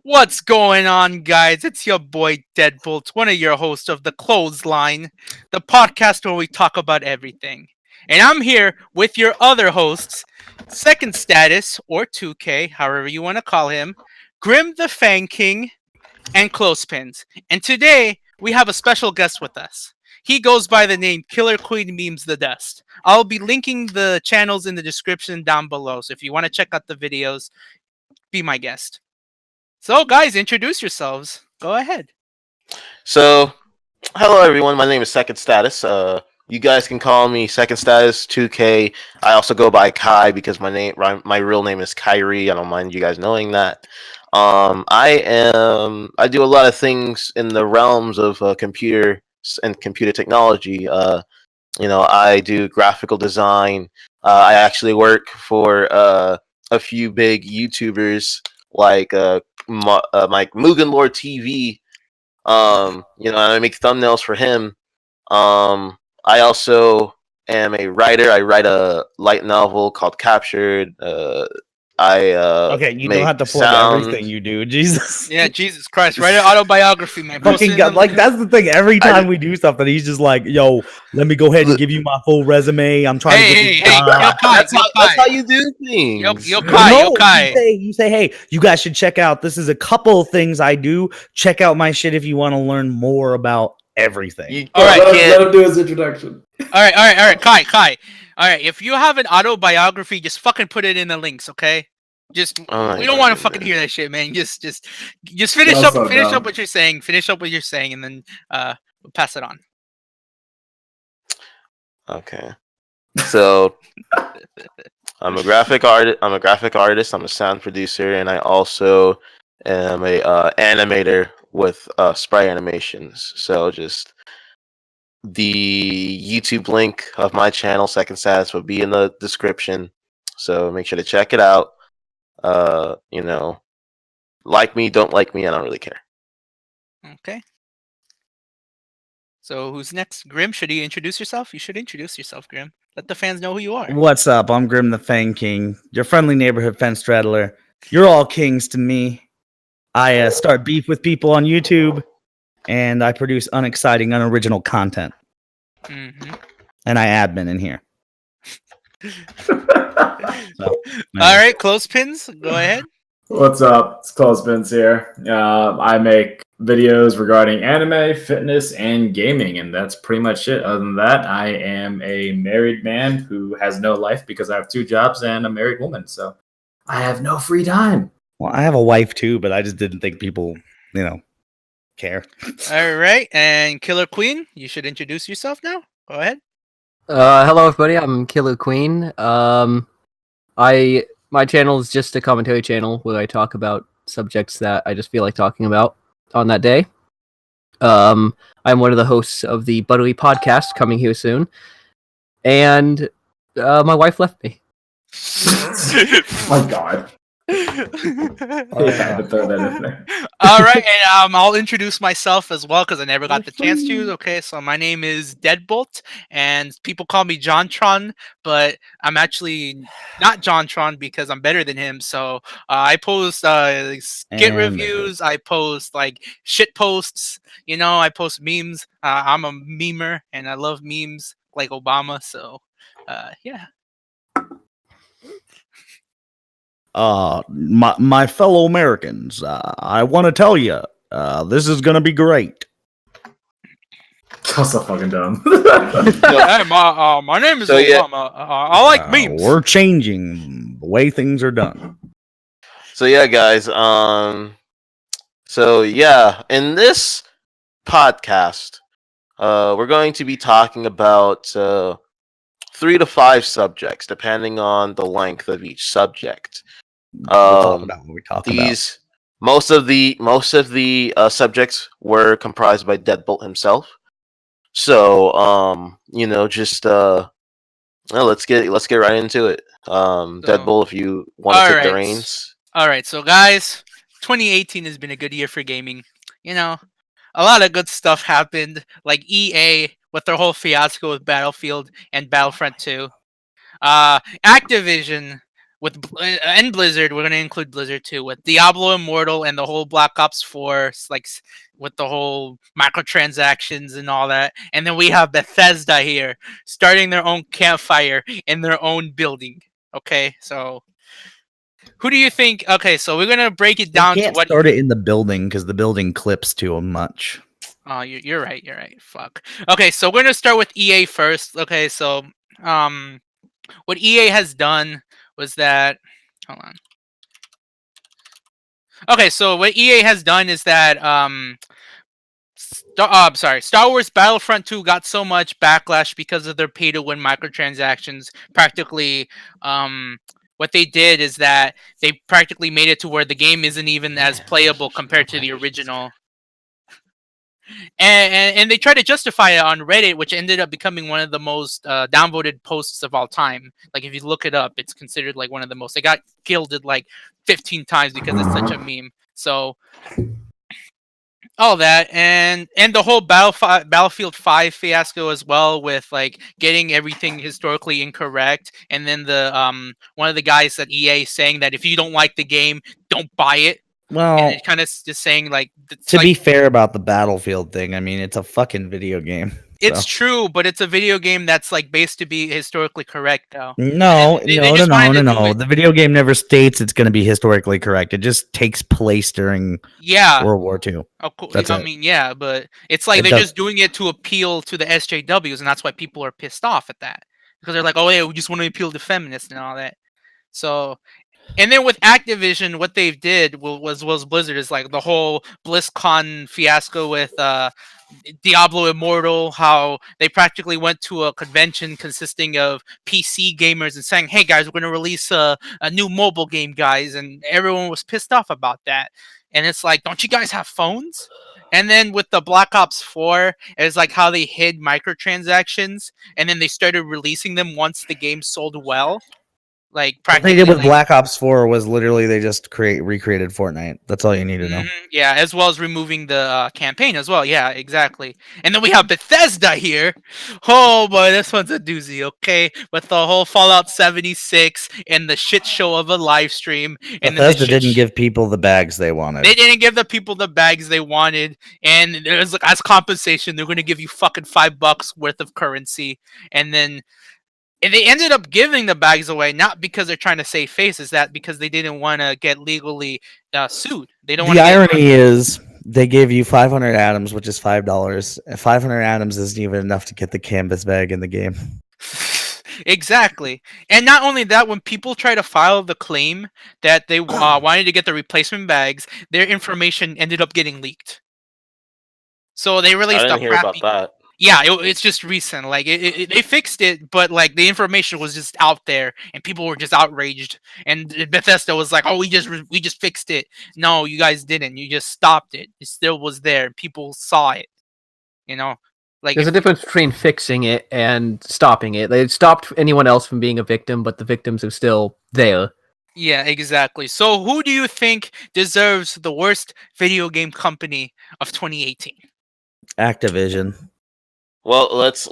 What's going on, guys? It's your boy Deadbolt, one of your hosts of the Clothesline, the podcast where we talk about everything. And I'm here with your other hosts, Second Status, or 2K, however you want to call him, Grim the Fang King, and Clothespins. And today, we have a special guest with us. He goes by the name Killer Queen Memes the Dust. I'll be linking the channels in the description down below, so if you want to check out the videos, be my guest. So, guys, introduce yourselves. Go ahead. So, hello everyone. My name is Second Status. You guys can call me Second Status 2K. I also go by Kai because my real name is Kyrie. I don't mind you guys knowing that. I do a lot of things in the realms of computer and computer technology. I do graphical design. I actually work for a few big YouTubers like Mugen Lord TV. I make thumbnails for him. I also am a writer. I write a light novel called Captured. Okay, you don't have to plug everything you do, Jesus. Yeah, Jesus Christ. Write an autobiography, man. Fucking God, like that's the thing. Every time we do something, he's just like, "Yo, let me go ahead and give you my full resume. I'm trying to get this yo, Kai, that's how you do things. Yo, Kai. You say, hey, you guys should check out. This is a couple of things I do. Check out my shit if you want to learn more about everything. All right, let him do his introduction. All right, Kai. All right, if you have an autobiography, just fucking put it in the links, okay? Just we don't want to fucking hear that shit, man. Just finish up what you're saying. Finish up what you're saying, and then we'll pass it on. Okay. So I'm a graphic artist. I'm a sound producer, and I also am a animator with spray animations. So just the YouTube link of my channel, Second Status, will be in the description. So make sure to check it out. Like me, don't like me, I don't really care. Okay. So who's next? Grim, should you introduce yourself? You should introduce yourself, Grim. Let the fans know who you are. What's up? I'm Grim the Fang King, your friendly neighborhood fence straddler. You're all kings to me. I start beef with people on YouTube, and I produce unexciting, unoriginal content. Mm-hmm. And I admin in here. All right, Clothespins, go ahead. What's up? It's Clothespins here. I make videos regarding anime, fitness, and gaming, and that's pretty much it. Other than that, I am a married man who has no life because I have 2 jobs and a married woman, so I have no free time. Well, I have a wife too, but I just didn't think people, care. All right, and Killer Queen, you should introduce yourself now. Go ahead. Hello everybody, I'm Killer Queen. My channel is just a commentary channel where I talk about subjects that I just feel like talking about on that day. I'm one of the hosts of the Buttery podcast coming here soon. And my wife left me. Oh God. I had to throw that in there. All right, and I'll introduce myself as well because I never got the chance to. Okay, so my name is Deadbolt, and people call me JonTron, but I'm actually not JonTron because I'm better than him. So I post skit reviews, I post like shit posts, I post memes. I'm a memer, and I love memes like Obama. So yeah. My fellow Americans, I want to tell you, this is gonna be great. That's so fucking dumb. Hey, my name is Obama. I like memes. We're changing the way things are done. So yeah, guys. In this podcast, we're going to be talking about 3 to 5 subjects, depending on the length of each subject. Most of the subjects were comprised by Deadbolt himself. So let's get right into it. Deadbolt, if you want to take the reins. All right, so guys, 2018 has been a good year for gaming. A lot of good stuff happened, like EA with their whole fiasco with Battlefield and Battlefront 2. Activision with and Blizzard. We're gonna include Blizzard too with Diablo Immortal and the whole Black Ops 4, with the whole microtransactions and all that. And then we have Bethesda here starting their own campfire in their own building. Okay, so who do you think? Okay, so we're gonna break it They down to can't what. start it in the building because the building clips too much. Oh, you're right. You're right. Fuck. Okay, so we're gonna start with EA first. Okay, so what EA has done was that. Hold on. Okay, so what EA has done is that Star Wars Battlefront 2 got so much backlash because of their pay-to-win microtransactions. Practically, what they did is that they practically made it to where the game isn't even as playable compared to the original. And they tried to justify it on Reddit, which ended up becoming one of the most downvoted posts of all time. Like if you look it up, it's considered like one of the most. They got gilded like 15 times because it's such a meme. So all that and the whole Battlefield 5 fiasco as well, with like getting everything historically incorrect, and then the one of the guys at EA saying that if you don't like the game, don't buy it. Well, And it kind of just saying like to be fair about the Battlefield thing, I mean, it's a fucking video game. it's so. true, but it's a video game that's like based to be historically correct though. No, They no. just wanted to do it. The video game never states it's going to be historically correct. It just takes place during Yeah. World War II. Of course, That's I it. mean, yeah, but it's like It they're does- just doing it to appeal to the SJWs, and that's why people are pissed off at that, because they're like, oh yeah, we just want to appeal to feminists and all that. So, and then with Activision, what they did was Blizzard is like the whole BlizzCon fiasco with Diablo Immortal, how they practically went to a convention consisting of PC gamers and saying, hey guys, we're going to release a new mobile game, guys, and everyone was pissed off about that. And it's like, don't you guys have phones? And then with the Black Ops 4, it's like how they hid microtransactions, and then they started releasing them once the game sold well. Like What practically, they did with like, Black Ops 4 was literally they just recreated Fortnite. That's all you need to know. yeah, as well as removing the campaign as well. Yeah, exactly. And then we have Bethesda here. Oh boy, this one's a doozy. Okay, with the whole Fallout 76 and the shit show of a live stream. And Bethesda didn't give people the bags they wanted. They didn't give the people the bags they wanted, and it was like, as compensation, they're going to give you fucking $5 worth of currency, and then. And they ended up giving the bags away, not because they're trying to save face, is that because they didn't want to get legally sued. They don't. The irony is they gave you 500 atoms, which is $5. 500 atoms isn't even enough to get the canvas bag in the game. Exactly. And not only that, when people try to file the claim that they wanted to get the replacement bags, their information ended up getting leaked. So they released I didn't hear about that. Yeah, it's just recent. Like they fixed it, but like the information was just out there, and people were just outraged. And Bethesda was like, "Oh, we just fixed it." No, you guys didn't. You just stopped it. It still was there. People saw it. You know, like there's a difference between fixing it and stopping it. They stopped anyone else from being a victim, but the victims are still there. Yeah, exactly. So, who do you think deserves the worst video game company of 2018? Activision. Well, let's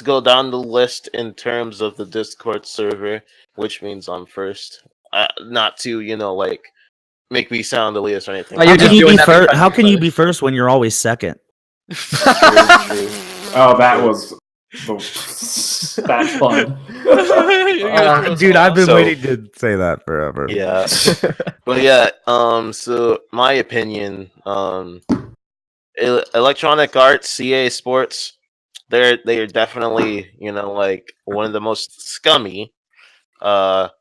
go down the list in terms of the Discord server, which means I'm first. Not to like make me sound elitist or anything. You're just doing that because How can you be first when you're always second? True. Oh, that was that's fun. Dude, I've been So- waiting to say that forever. Yeah, but yeah. So my opinion. Electronic Arts, CA Sports, they are definitely like one of the most scummy. But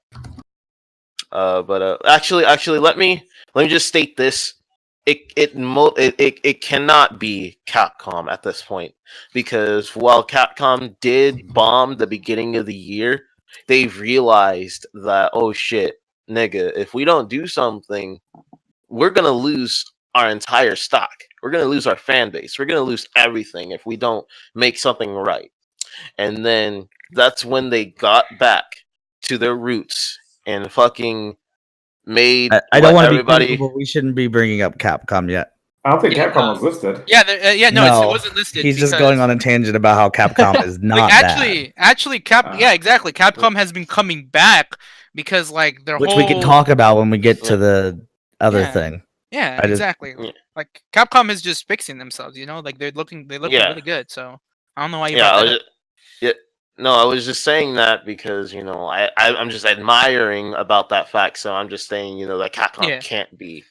actually, let me just state this. It cannot be Capcom at this point, because while Capcom did bomb the beginning of the year, they've realized that, oh shit, nigga, if we don't do something, we're gonna lose our entire stock. We're gonna lose our fan base. We're gonna lose everything if we don't make something right. And then that's when they got back to their roots and fucking made. I don't want to everybody. be, but we shouldn't be bringing up Capcom yet. I don't think Yeah, Capcom was listed. Yeah, it wasn't listed. He's just because- going on a tangent about how Capcom is not Like, bad. actually, yeah, exactly. Capcom has been coming back because like their Which whole we can talk about when we get to Yeah. the other Yeah. thing. Yeah, I just- exactly. Yeah. Like Capcom is just fixing themselves, you know, like they looking Yeah. really good. So I don't know why you Yeah, brought I that was up. just, yeah. No, I was just saying that because I'm just admiring about that fact. So I'm just saying that Capcom Yeah. can't be,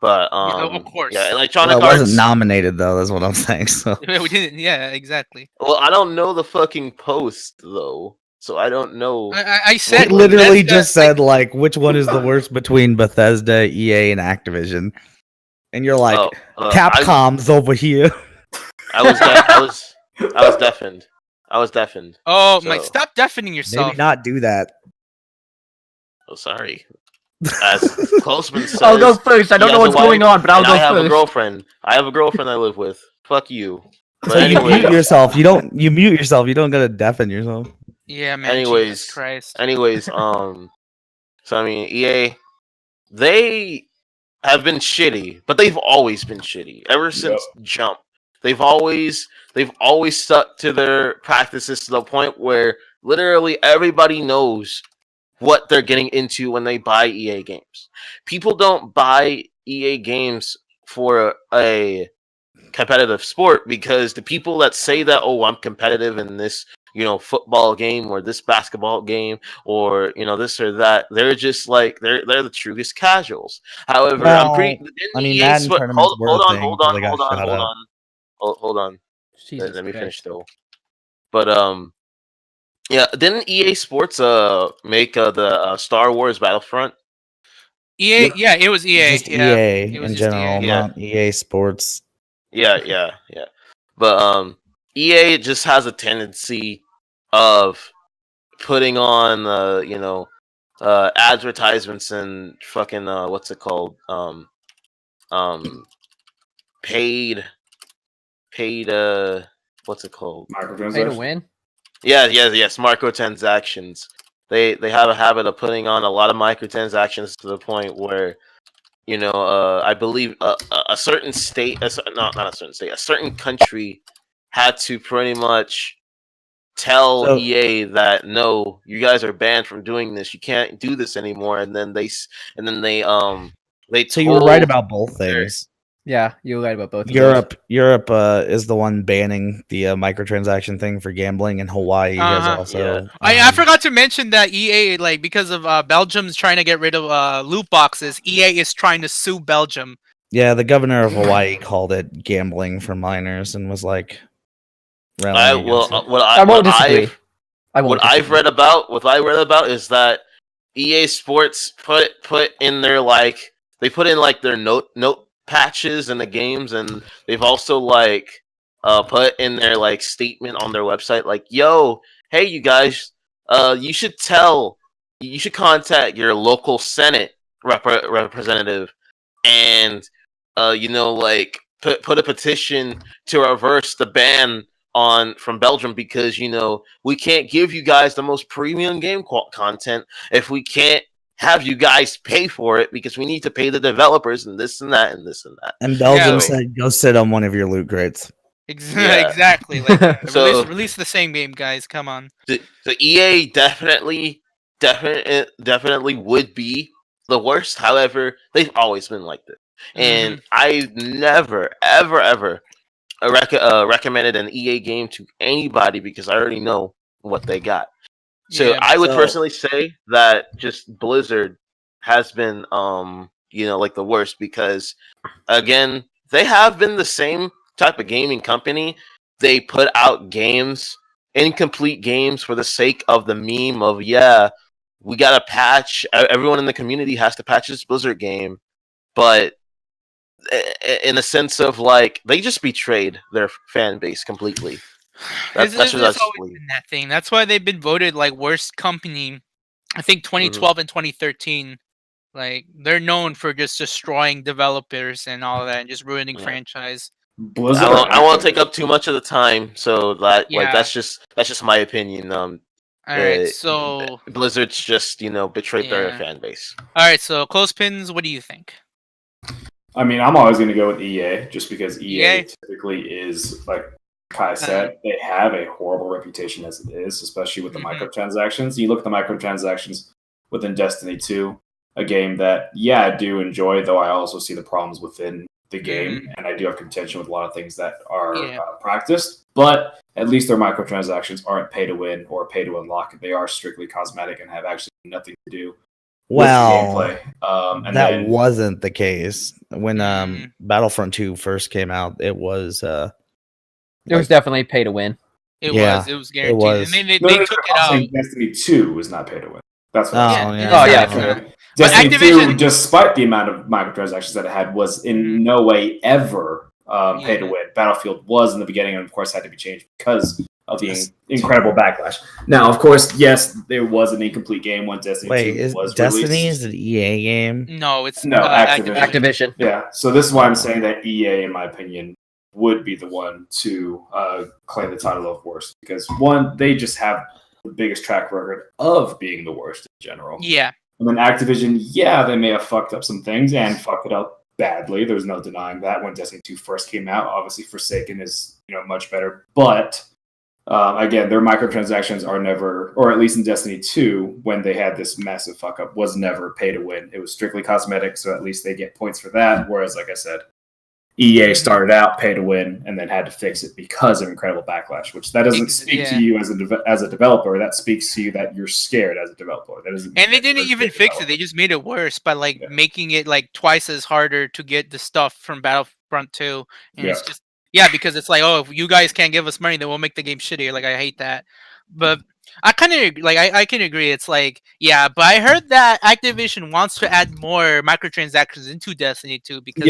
but Yeah, of course. yeah, Well, Electronic it Arts. wasn't nominated though. That's what I'm saying. So We didn't. Yeah, exactly. Well, I don't know the fucking post though, so I don't know. I he said literally Bethesda, just said like, which one is the worst between Bethesda, EA, and Activision? And you're like, Capcom's over here. I was deafened. I was deafened. Oh So, my! Stop deafening Maybe yourself. not do that. Oh, sorry. As Clothesline says, I'll go first. I don't he know has a what's going wife, on, but I'll and go I have a first. girlfriend. I have a girlfriend I live with. Fuck you. But So you anyways, mute yourself. You mute yourself. You don't gotta deafen yourself. Yeah, man. anyways, Jesus Christ. so I mean, EA, they have been shitty, but they've always been shitty ever since Jump. They've always stuck to their practices to the point where literally everybody knows what they're getting into when they buy EA games. People don't buy EA games for a competitive sport because the people that say that, oh, I'm competitive in this football game or this basketball game or this or that, they're just like they're the truest casuals. However, Well, I'm pretty I mean, EA Madden tournaments were a thing hold until on they got shut up. hold on Jesus let me finish Christ. though. But yeah, didn't EA Sports make the Star Wars Battlefront? EA. Yep. Yeah, it was EA. Just yeah, EA it was in just general, EA. Yeah. not EA Sports. Yeah. But EA just has a tendency of putting on advertisements and fucking what's it called paid what's it called Pay to Microtransactions. win. yes, microtransactions. They have a habit of putting on a lot of microtransactions to the point where I believe a certain state, not a certain state, a certain country had to pretty much tell So- EA that no, you guys are banned from doing this. You can't do this anymore. And then they So you were right told about both things. Yeah, you're right about both. Of those. Europe is the one banning the microtransaction thing for gambling, and Hawaii has Uh-huh. also. I forgot to mention that EA, like, because of Belgium's trying to get rid of loot boxes, EA is trying to sue Belgium. Yeah, the governor of Hawaii called it gambling for minors and was like, rallying against it. I won't disagree. What I read about is that EA Sports put in their they put in their note patches in the games, and they've also put in their statement on their website yo, hey you guys, you should contact your local Senate representative and put a petition to reverse the ban from Belgium because we can't give you guys the most premium game content if we can't have you guys pay for it because we need to pay the developers and this and that and this and that. And Belgium Yeah. said, "Go sit on one of your loot crates." Yeah. Exactly. Like, So- release the same game, guys. Come on. The EA definitely would be the worst. However, they've always been like this, and I've never ever recommended an EA game to anybody because I already know what they got. So Yeah, I would so- personally say that just Blizzard has been the worst because again, they have been the same type of gaming company. They put out games, incomplete games for the sake of the meme of we got to patch, everyone in the community has to patch this Blizzard game, but in the sense of they just betrayed their fan base completely. That's It's what I always believe. been that thing. That's why they've been voted like worst company. I think 2012 and 2013. Like, they're known for just destroying developers and all that, and just ruining Yeah. franchise. Blizzard. I won't take up too much of the time, so that Yeah. that's just my opinion. All right, Uh, so Blizzard's just betrayed their Yeah. fan base. all right, so Clothespins, what do you think? I mean, I'm always going to go with EA just because EA EA? typically is, like Kai said, they have a horrible reputation as it is, especially with the Mhm. microtransactions. You look at the microtransactions within Destiny 2, a game that, yeah, I do enjoy, though I also see the problems within the game, and I do have contention with a lot of things that are practiced, but at least their microtransactions aren't pay to win or pay to unlock. They are strictly cosmetic and have actually nothing to do with the gameplay. And that then, wasn't the case when Battlefront 2 first came out. It was It was definitely pay to win. It Yeah, was guaranteed. it was. And they no, took it I'm out. saying Destiny 2 is not pay to win. That's what I'm saying. Oh, yeah. Okay. But Destiny 2, Activision- despite the amount of microtransactions that it had, was in no way ever pay to win. Battlefield was in the beginning, and of course had to be changed because of the incredible backlash. Now, of course, yes, there was an incomplete game when Destiny 2 was Destiny released. is an EA game? No, it's Activision. Yeah, so this is why I'm saying that EA, in my opinion, would be the one to claim the title of worst, because one, they just have the biggest track record of being the worst in general. Yeah. And then Activision, yeah, they may have fucked up some things and fucked it up badly. There's no denying that. When Destiny 2 first came out, obviously Forsaken is much better. But again, their microtransactions are never, or at least in Destiny 2, when they had this massive fuck up, was never pay to win. It was strictly cosmetic, so at least they get points for that. Whereas, like I said, EA started out pay to win and then had to fix it because of incredible backlash, which that doesn't speak to you as a developer. That speaks to you that you're scared as a developer. That doesn't. And they didn't even fix it. They just made it worse by making it like twice as harder to get the stuff from Battlefront 2. And it's just because it's like, oh, if you guys can't give us money, then we'll make the game shittier. Like, I hate that. But I kind of like I can agree. It's like, yeah, but I heard that Activision wants to add more microtransactions into Destiny 2 because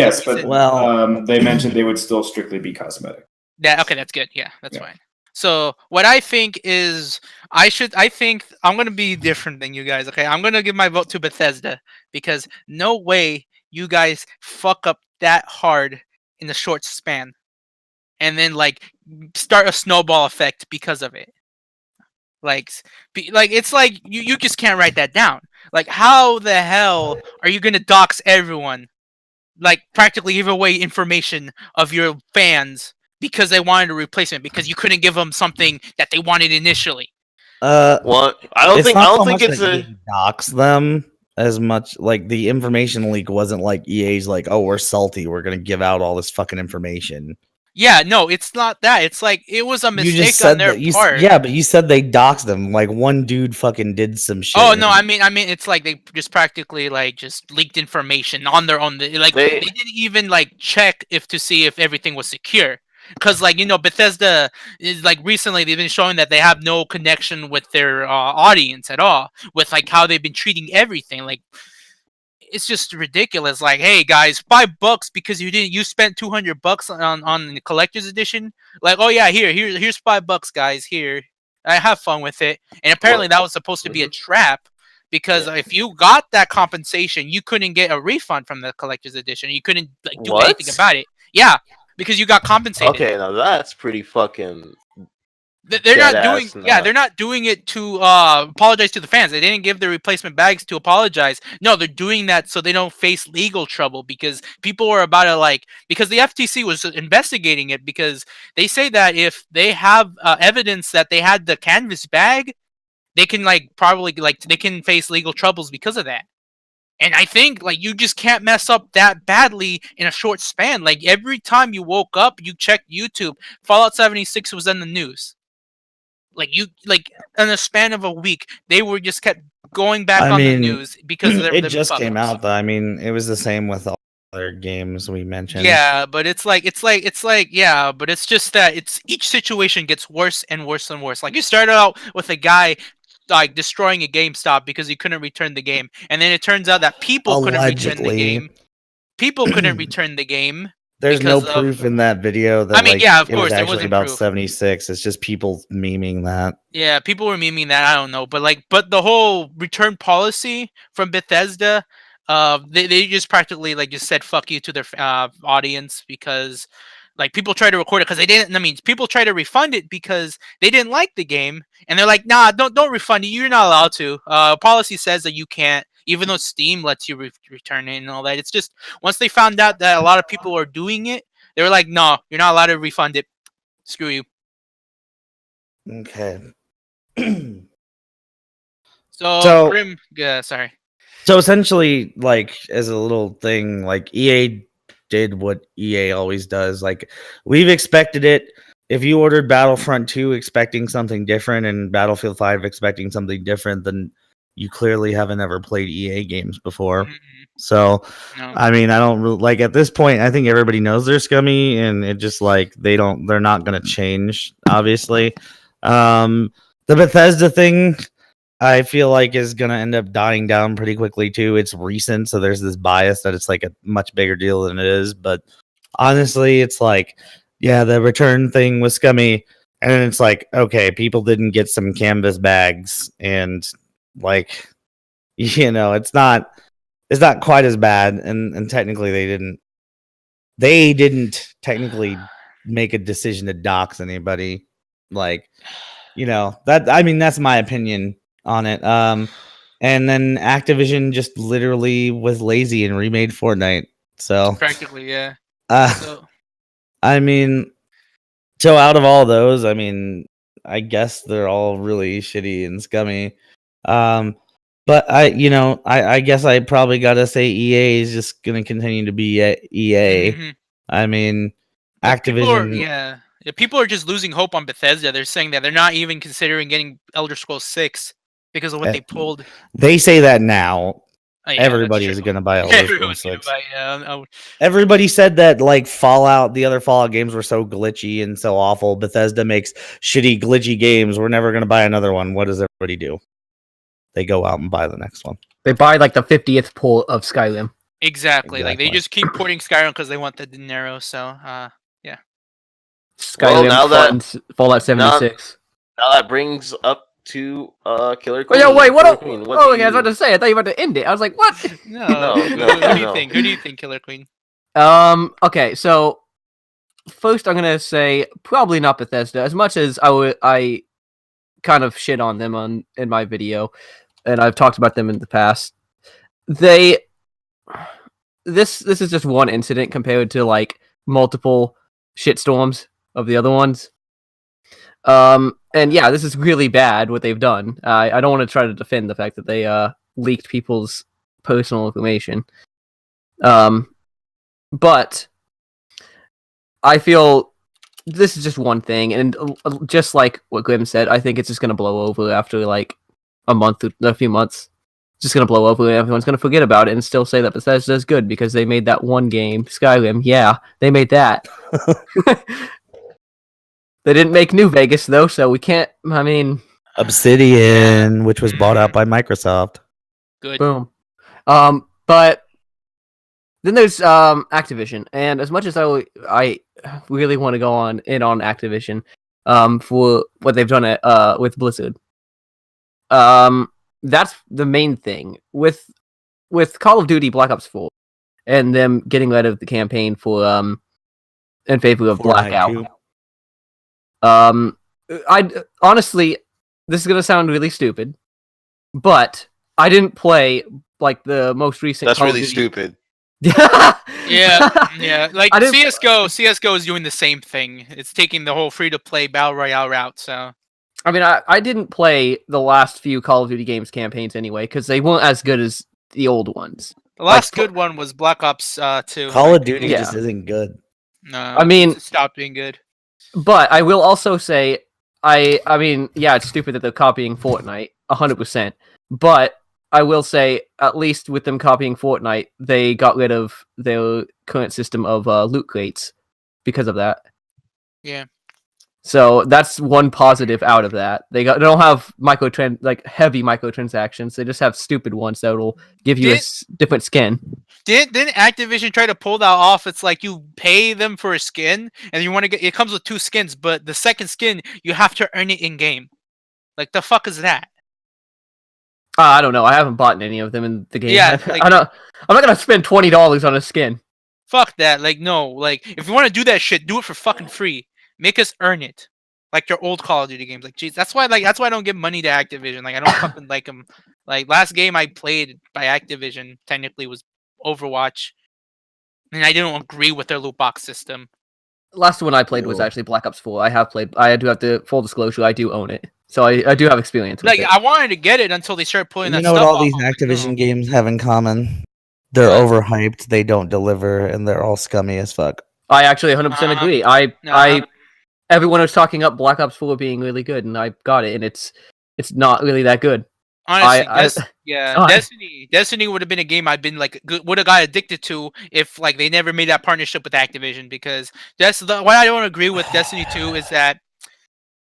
they mentioned they would still strictly be cosmetic. Okay, that's good. Yeah, that's fine. So what I think is I think I'm gonna be different than you guys. Okay, I'm gonna give my vote to Bethesda because no way you guys fuck up that hard in a short span, and then like start a snowball effect because of it. Like it's like you just can't write that down. Like, how the hell are you gonna dox everyone? Like, practically give away information of your fans because they wanted a replacement because you couldn't give them something that they wanted initially. Well, I don't think it's a dox them as much. Like, the information leak wasn't like EA's like, oh, we're salty, we're gonna give out all this fucking information. Yeah, no, it's not that. It's like it was a mistake on their part. Yeah, but you said they doxed them. Like, one dude fucking did some shit. Oh no, I mean, it's like they just practically like just leaked information on their own. Like they didn't even like check to see if everything was secure. Because like Bethesda is like recently they've been showing that they have no connection with their audience at all. With like how they've been treating everything. Like, it's just ridiculous. Like, hey guys, $5 because you spent $200 on the collector's edition. Like, oh yeah, here's $5, guys. Here, I have fun with it. And apparently that was supposed to be a trap because if you got that compensation, you couldn't get a refund from the collector's edition. You couldn't like do anything about it. Yeah, because you got compensated. Okay, now that's pretty fucking. They're not doing. Yeah, they're not doing it to apologize to the fans. They didn't give the replacement bags to apologize. No, they're doing that so they don't face legal trouble because people were about to because the FTC was investigating it because they say that if they have evidence that they had the canvas bag, they can probably they can face legal troubles because of that. And I think you just can't mess up that badly in a short span. Like, every time you woke up, you checked YouTube, Fallout 76 was in the news. In a span of a week, they were just kept going back on the news because of it just came out though. I mean, it was the same with all other games we mentioned. Yeah, but it's but it's just that each situation gets worse and worse and worse. Like, you started out with a guy destroying a GameStop because he couldn't return the game, and then it turns out that people couldn't return the game. People couldn't return the game. There's no proof in that video that of it course was there actually wasn't about proof. 76. It's just people memeing that. Yeah, people were memeing that. I don't know, but the whole return policy from Bethesda, they just practically just said fuck you to their audience because people try to record it because they didn't. I mean, people try to refund it because they didn't like the game, and they're like, nah, don't refund it. You're not allowed to. Policy says that you can't. Even though Steam lets you return it and all that, it's just once they found out that a lot of people are doing it, they were like, "No, you're not allowed to refund it. Screw you." Okay. So, So- Grim, yeah, sorry. So essentially, like as a little thing, like EA did what EA always does. Like we've expected it. If you ordered Battlefront 2 expecting something different and Battlefield 5 expecting something different, then you clearly haven't ever played EA games before. Mhm. So No. I mean, I don't like at this point. I think everybody knows they're scummy, and it just like they're not going to change. Obviously, the Bethesda thing, I feel like is going to end up dying down pretty quickly too. It's recent, so there's this bias that it's like a much bigger deal than it is. But honestly, it's like, yeah, the return thing was scummy, and then it's like, okay, people didn't get some canvas bags, and like, it's not quite as bad, and technically they didn't technically make a decision to dox anybody. Like, that I mean that's my opinion on it. And then Activision just literally was lazy and remade Fortnite. So Practically, yeah. uh So I mean, so out of all those, I mean, I guess they're all really shitty and scummy. Um but I guess I probably gotta say EA is just gonna continue to be EA. mhm. I mean, But people are, Activision. yeah. Yeah, people are just losing hope on Bethesda. They're saying that they're not even considering getting Elder Scrolls 6 because of what Eh, they pulled. They say that now. Oh, yeah, Everybody that's is true. gonna buy Elder Everyone's Scrolls gonna 6. buy. Yeah, Everybody said that like Fallout, the other Fallout games were so glitchy and so awful. Bethesda makes shitty, glitchy games. We're never gonna buy another one. What does everybody do? They go out and buy the next one. They buy like the 50th pull of Skyrim. exactly. Like they Exactly. just keep porting Skyrim because they want the dinero. So, Skyrim now that- funds Fallout 76. Now that brings up to Killer Oh Queen. yeah, wait, what? Killer Oh, Queen, I do was you- about to say. I thought you were about to end it. I was like, what? no. No, who, no, who do you no. think? Who do you think, Killer Queen? Okay, so first I'm gonna say probably not Bethesda. As much as I kind of shit on them in my video, and I've talked about them in the past. This is just one incident compared to like multiple shitstorms of the other ones. And yeah, this is really bad what they've done. I don't want to try to defend the fact that they leaked people's personal information. But I feel this is just one thing, and just like what Grim said, I think it's just gonna blow over after like a few months. It's just gonna blow over, and everyone's gonna forget about it and still say that Bethesda is good because they made that one game, Skyrim. Yeah, they made that. They didn't make New Vegas though, so we can't. I mean, Obsidian, which was bought out by Microsoft. Good. boom. But then there's Activision, and as much as I really want to go on Activision, for what they've done with Blizzard, that's the main thing with Call of Duty Black Ops 4, and them getting rid of the campaign for in favor of Fortnite Blackout. 2. I honestly, this is gonna sound really stupid, but I didn't play like the most recent. That's Call of really Duty. stupid. Yeah. Like I didn't- CS:GO is doing the same thing. It's taking the whole free-to-play battle royale route. So I mean, I didn't play the last few Call of Duty games campaigns anyway because they weren't as good as the old ones. the last good one was Black Ops 2. Call of Duty Yeah. just isn't good. No, I mean- it stopped being good. But I will also say, I mean, yeah, it's stupid that they're copying Fortnite, 100%. But I will say, at least with them copying Fortnite, they got rid of their current system of loot crates because of that. Yeah. So that's one positive out of that. They don't have heavy microtransactions. They just have stupid ones that'll give you a different skin. Didn't Activision try to pull that off? It's like you pay them for a skin, and you want to get it comes with 2 skins, but the second skin you have to earn it in game. Like the fuck is that? I don't know. I haven't bought any of them in the game. Yeah, like- I'm not gonna spend $20 on a skin. Fuck that. Like no. Like if you want to do that shit, do it for fucking free. Make us earn it. Like your old Call of Duty games. Like jeez, that's why I don't give money to Activision. Like I don't fucking like them. Like last game I played by Activision technically was Overwatch, and I didn't agree with their loot box system. Last one I played was Cool. actually Black Ops 4. I do have to full disclosure. I do own it. So I do have experience with Like it. I wanted to get it until they started pulling You that know what stuff all off. these I'm like, Activision no. games have in common? They're What? overhyped, they don't deliver, and they're all scummy as fuck. I actually 100% agree. I Uh-huh. everyone was talking up Black Ops 4 being really good, and I got it, and it's not really that good. Honestly, I yeah, not. Destiny would have been a game I've been like would have got addicted to if like they never made that partnership with Activision, because what I don't agree with Destiny 2 is that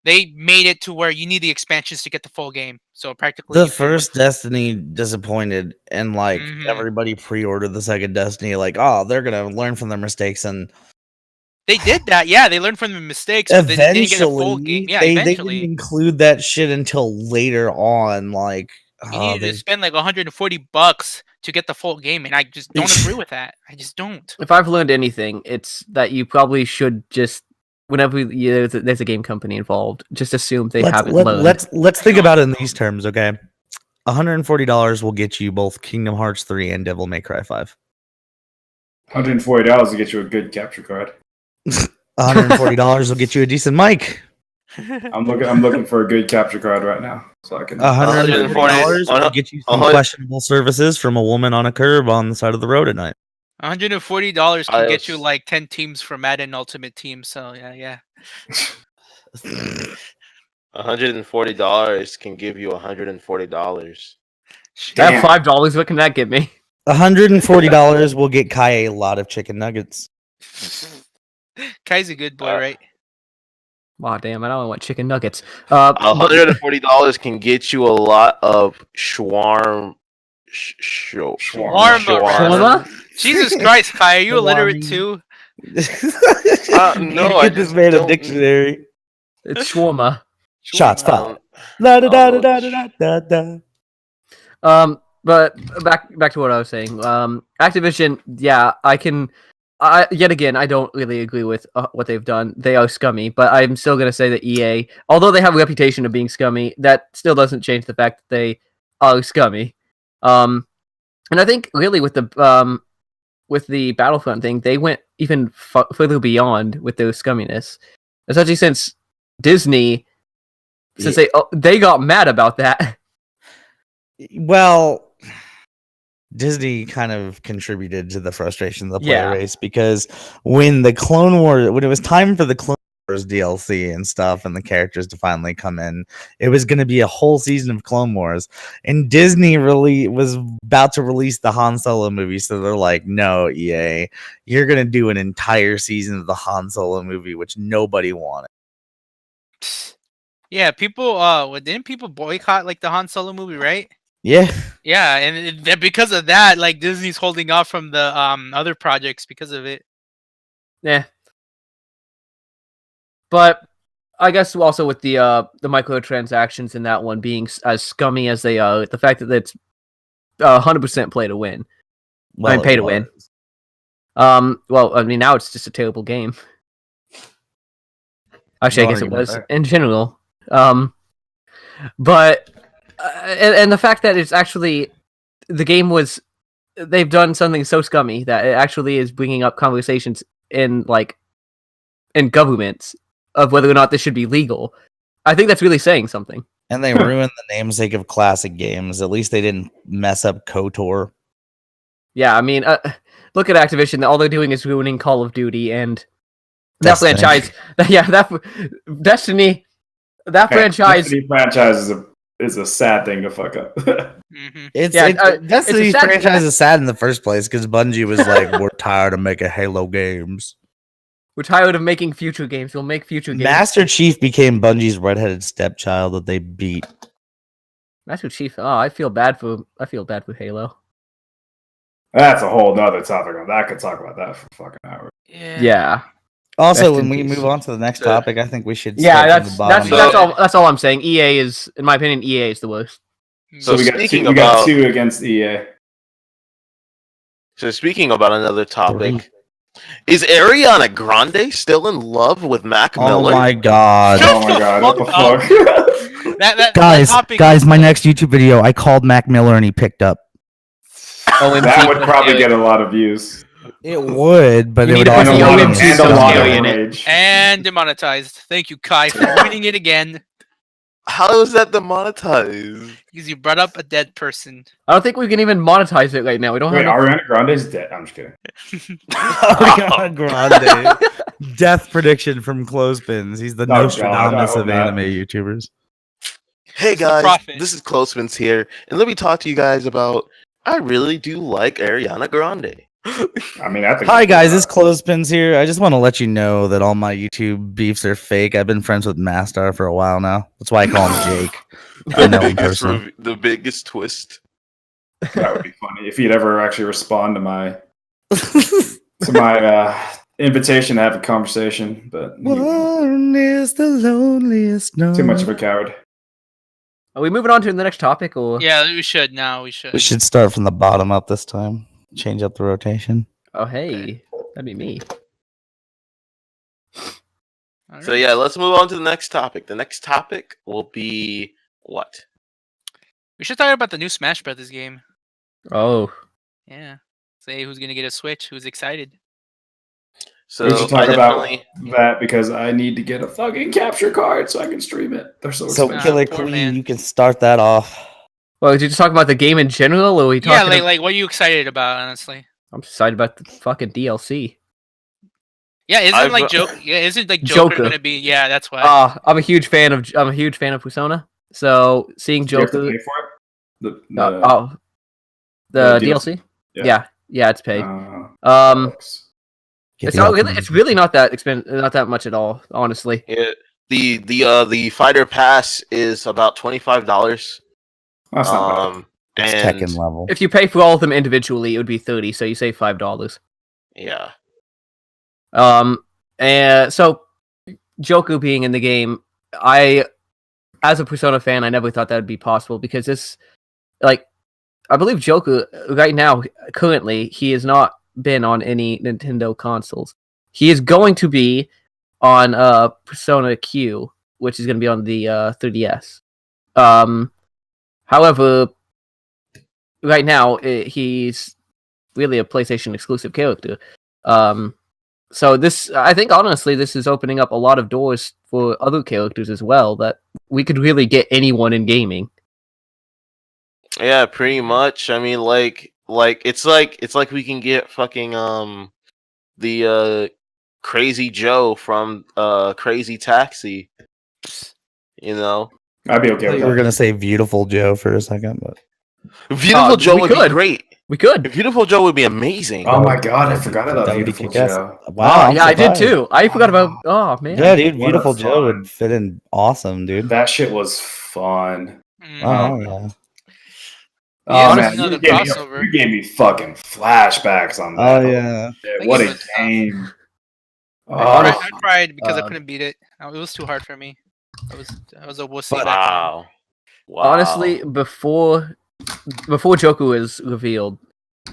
they made it to where you need the expansions to get the full game. So practically The you can. first Destiny disappointed, and like Mhm. everybody pre-ordered the second Destiny, like, oh, they're gonna learn from their mistakes, and They did that, yeah. They learned from the mistakes, but they didn't get a full game. eventually Yeah, they didn't eventually. include that shit until later on. Like, You oh, needed to spend like $140 to get the full game, and I just don't agree with that. I just don't. If I've learned anything, it's that you probably should just whenever there's a game company involved, just assume they haven't learned. let's think about it in these terms, okay? $140 will get you both Kingdom Hearts 3 and Devil May Cry 5. $140 to get you a good capture card. $140 will get you a decent mic. I'm looking for a good capture card right now, so I can. $140 will get you some 100 questionable services from a woman on a curb on the side of the road at night. $140 can get you was- like 10 teams for Madden Ultimate Team. So yeah. $140 can give you $140. That $5, what can that get me? $140 will get Kai a lot of chicken nuggets. Kai's a good boy, right? Wow, damn! I don't want chicken nuggets. $140 can get you a lot of shawarma. Shawarma? Jesus Christ, Kai, are you illiterate Salami. too? No, I Get this just man a don't- dictionary. It's shawarma. Shots Um, fired. La da da da da da da da. But back to what I was saying. Activision, yeah, yet again, I don't really agree with what they've done. They are scummy, but I'm still gonna say that EA, although they have a reputation of being scummy, that still doesn't change the fact that they are scummy. And I think really with the Battlefront thing, they went even further beyond with their scumminess, especially since Disney, since they got mad about that. Well, Disney kind of contributed to the frustration of the player race, because when it was time for the Clone Wars DLC and stuff and the characters to finally come in, it was going to be a whole season of Clone Wars, and Disney really was about to release the Han Solo movie, so they're like, no, EA, you're going to do an entire season of the Han Solo movie, which nobody wanted. Yeah, people. Didn't people boycott like the Han Solo movie, right? Yeah. Yeah, and because of that, like Disney's holding off from the other projects because of it. Yeah. But I guess also with the microtransactions in that one being as scummy as they are, the fact that it's 100% play to win. Well, pay to win. Well, I mean, now it's just a terrible game. Actually, I guess it was in general. But and the fact that it's actually the game was, they've done something so scummy that it actually is bringing up conversations in governments of whether or not this should be legal. I think that's really saying something. And they ruined the namesake of classic games. At least they didn't mess up KOTOR. Yeah, I mean, look at Activision. All they're doing is ruining Call of Duty and that Destiny. franchise. Yeah, that Destiny. That franchise. Destiny franchise is a sad thing to fuck up. Destiny it's a sad franchise is sad in the first place because Bungie was like, we're tired of making Halo games. We're tired of making future games. We'll make future games. Master Chief became Bungie's redheaded stepchild that they beat. Master Chief. Oh, I feel bad for Halo. That's a whole nother topic. I could talk about that for fucking hours. Yeah. Also, Rest when in we peace. move on to the next topic, I think we should. Yeah, start from the bottom. that's all I'm saying. EA is, in my opinion, EA is the worst. So we got two against EA. So speaking about another topic, is Ariana Grande still in love with Mac Miller? Oh my god! Oh my god! What the fuck? Guys, my next YouTube video, I called Mac Miller and he picked up. That would probably get a lot of views. It would, but You it need would to put also the be OMG and a lot of in it. rage. And demonetized. Thank you, Kai, for winning it again. How is that demonetized? Because you brought up a dead person. I don't think we can even monetize it right now. We don't Wait, have enough. Ariana Grande's dead. I'm just kidding. Ariana Grande. Death prediction from Clothespins. He's the Oh, God, Nostradamus I of hope not. anime YouTubers. Hey It's the guys, prophet. this is Clothespins here, and let me talk to you guys about. I really do like Ariana Grande. I mean, I think. Hi guys, it's Clothespins here. I just want to let you know that all my YouTube beefs are fake. I've been friends with Mastar for a while now. That's why I call him Jake. I know him personally. The biggest twist. That would be funny if he'd ever actually respond to my invitation to have a conversation. But he wouldn't. One is the loneliest. No. Too much of a coward. Are we moving on to the next topic, or? Yeah, we should now. We should. We should start from the bottom up this time. Change up the rotation. Oh, hey, that'd be me. All So right. yeah, let's move on to the next topic. The next topic will be what? We should talk about the new Smash Brothers game. Oh, Yeah. Say who's gonna get a Switch? Who's excited? So We should talk I about definitely that because I need to get a fucking capture card so I can stream it. They're so So, expensive. Killer poor Queen, man. you can start that off. well, did you just talk about the game in general, or are we Yeah, talking? like what are you excited about? Honestly. I'm excited about the fucking DLC. Yeah, isn't I've- like Joker? Yeah, isn't like Joker, Joker. gonna be? Yeah, that's why. I'm a huge fan of Persona. So seeing Do you have to Joker, pay for it? the the DLC, Yeah. yeah, it's paid. Uh, Get It's the not Ultimate really, it's really not that expensive, not that much at all, honestly. the fighter pass is about $25. that's not bad. It's And Tekken level. If you pay for all of them individually, it would be $30. So you save $5. yeah, And so Joker being in the game, as a Persona fan, I never thought that would be possible because this, like, I believe Joker right now, currently, he has not been on any Nintendo consoles. He is going to be on Persona Q, which is going to be on the 3DS. However, right now he's really a PlayStation exclusive character. So this, I think, honestly, this is opening up a lot of doors for other characters as well. That we could really get anyone in gaming. yeah, pretty much. I mean, it's like we can get fucking the Crazy Joe from Crazy Taxi. You know, I'd be okay with We were that. gonna say Beautiful Joe for a second, but Beautiful Joe we would could. be great. We could. Beautiful Joe would be amazing. Oh my god, I forgot about that would be Beautiful kick-ass. Joe. Wow, Oh, I'm yeah, I did surprised. too. I forgot about. Oh man. Yeah, dude, What a Beautiful Joe fun. would fit in awesome, dude. That shit was fun. Mm. Oh yeah. Yeah, Oh that's man, another you gave, crossover. you gave me fucking flashbacks on that. Oh yeah. Shit, That what game a was tough. game. I Oh, cried because I Um, couldn't beat it. It was too hard for me. I was a wussy But- back then. Wow. Wow. Honestly, before Joker was revealed,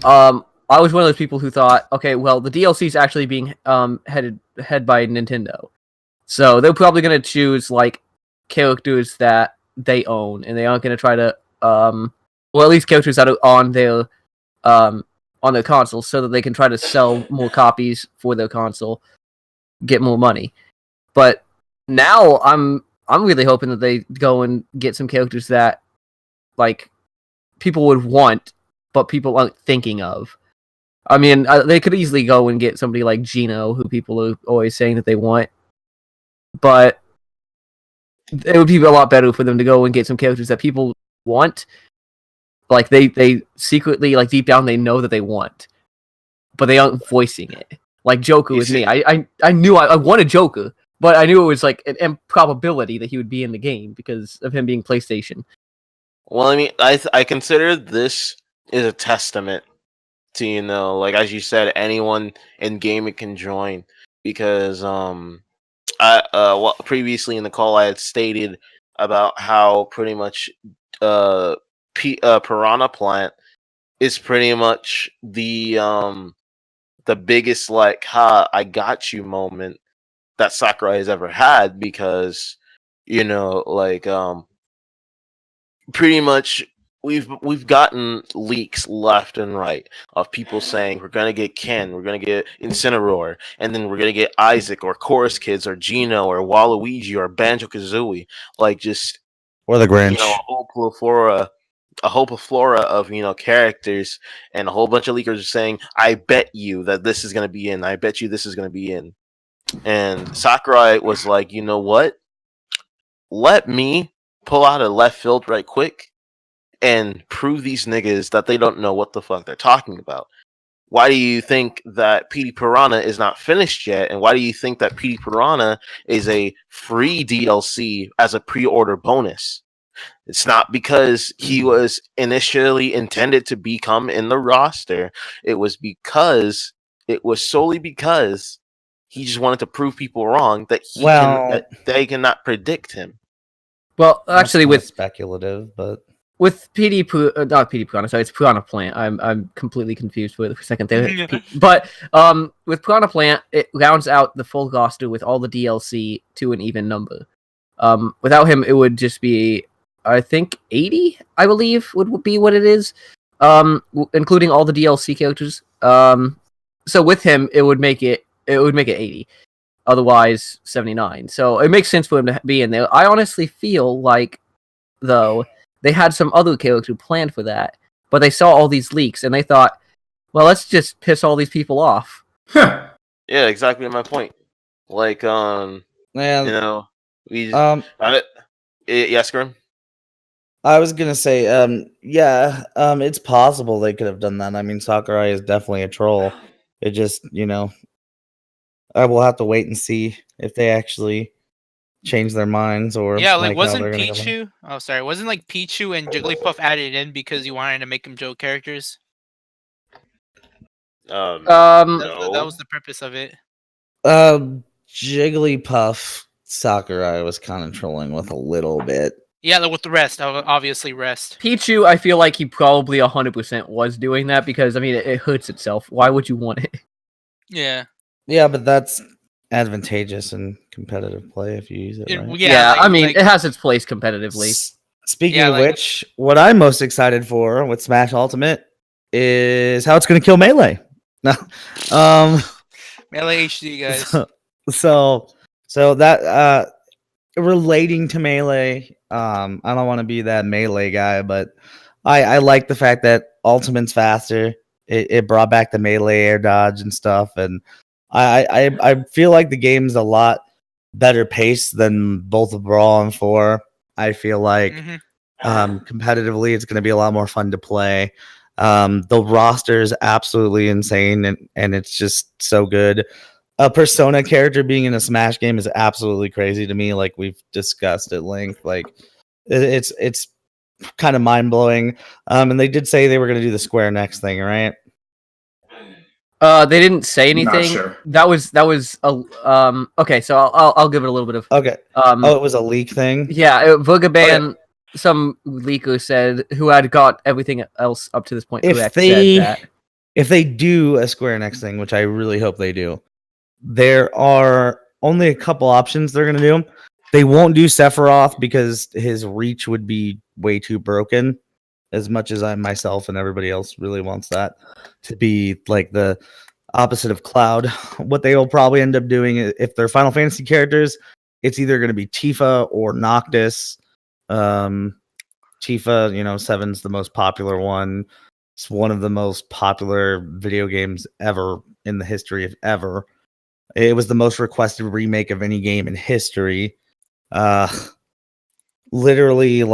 I was one of those people who thought, okay, well, the DLC is actually being head by Nintendo, so they're probably gonna choose like characters that they own, and they aren't gonna try to well, at least characters that are on their console, so that they can try to sell more copies for their console, get more money. But now I'm really hoping that they go and get some characters that like people would want, but people aren't thinking of. I mean, they could easily go and get somebody like Gino, who people are always saying that they want, but it would be a lot better for them to go and get some characters that people want. Like they secretly, like deep down, they know that they want, but they aren't voicing it. Like Joker with me, I knew I wanted Joker, but I knew it was like an improbability that he would be in the game because of him being PlayStation. Well, I mean, I consider this is a testament to, you know, like as you said, anyone in gaming can join because well, previously in the call I had stated about how pretty much Piranha Plant is pretty much the biggest like ha I got you moment that Sakurai has ever had because, you know, like pretty much we've gotten leaks left and right of people saying we're gonna get Ken, we're gonna get Incineroar, and then we're gonna get Isaac or Chorus Kids or Gino or Waluigi or Banjo Kazooie. Like just Or the Grinch. a whole plethora of characters, and a whole bunch of leakers are saying, "I bet you that this is going to be in. I bet you this is going to be in." And Sakurai was like, "You know what? Let me pull out a left field right quick and prove these niggas that they don't know what the fuck they're talking about. Why do you think that PD Piranha is not finished yet? And why do you think that PD Piranha is a free DLC as a pre-order bonus? It's not because he was initially intended to become in the roster. It was solely because he just wanted to prove people wrong that that they cannot predict him." Well, actually, That's speculative, but with not PD Piranha, sorry, it's Piranha Plant. I'm completely confused for a second there. But with Piranha Plant, it rounds out the full roster with all the DLC to an even number. Without him, it would just be, I think, 80. I believe would be what it is, including all the DLC characters. So with him, it would make it 80. Otherwise, 79. So it makes sense for him to be in there. I honestly feel like, though, they had some other character planned for that, but they saw all these leaks and they thought, well, let's just piss all these people off. Yeah, exactly my point. Like, yeah, we yes, Grim? I was gonna say, it's possible they could have done that. I mean, Sakurai is definitely a troll. It just, I will have to wait and see if they actually change their minds or Yeah, like how wasn't they're gonna go. Pichu? Oh, sorry, wasn't like Pichu and Jigglypuff added in because you wanted to make them joke characters? No. That was the purpose of it. Jigglypuff, Sakurai was kind of trolling with a little bit. Yeah, like with the rest, obviously rest. Pichu, I feel like he probably 100% was doing that because, I mean, it hurts itself. Why would you want it? Yeah. Yeah, but that's advantageous in competitive play if you use it right. Yeah, I mean, it has its place competitively. Speaking of which, what I'm most excited for with Smash Ultimate is how it's going to kill Melee. No, Melee HD, guys. So that relating to Melee, I don't want to be that Melee guy, but I like the fact that Ultimate's faster. It brought back the Melee air dodge and stuff, and I feel like the game's a lot better paced than both of Brawl and 4. I feel like competitively it's going to be a lot more fun to play. The roster is absolutely insane, and it's just so good. A Persona character being in a Smash game is absolutely crazy to me. Like we've discussed at length, like it's kind of mind blowing. And they did say they were going to do the Square Next thing, right? They didn't say anything. Sure. That was a okay. So I'll give it a little bit of okay. It was a leak thing. Yeah, Vugaban, some leaker said who had got everything else up to this point. If they do a Square Next thing, which I really hope they do, there are only a couple options they're going to do. They won't do Sephiroth because his reach would be way too broken. As much as I myself and everybody else really wants that to be like the opposite of Cloud. What they will probably end up doing if they're Final Fantasy characters, it's either going to be Tifa or Noctis. Tifa, 7's the most popular one. It's one of the most popular video games ever in the history of ever. It was the most requested remake of any game in history. Literally,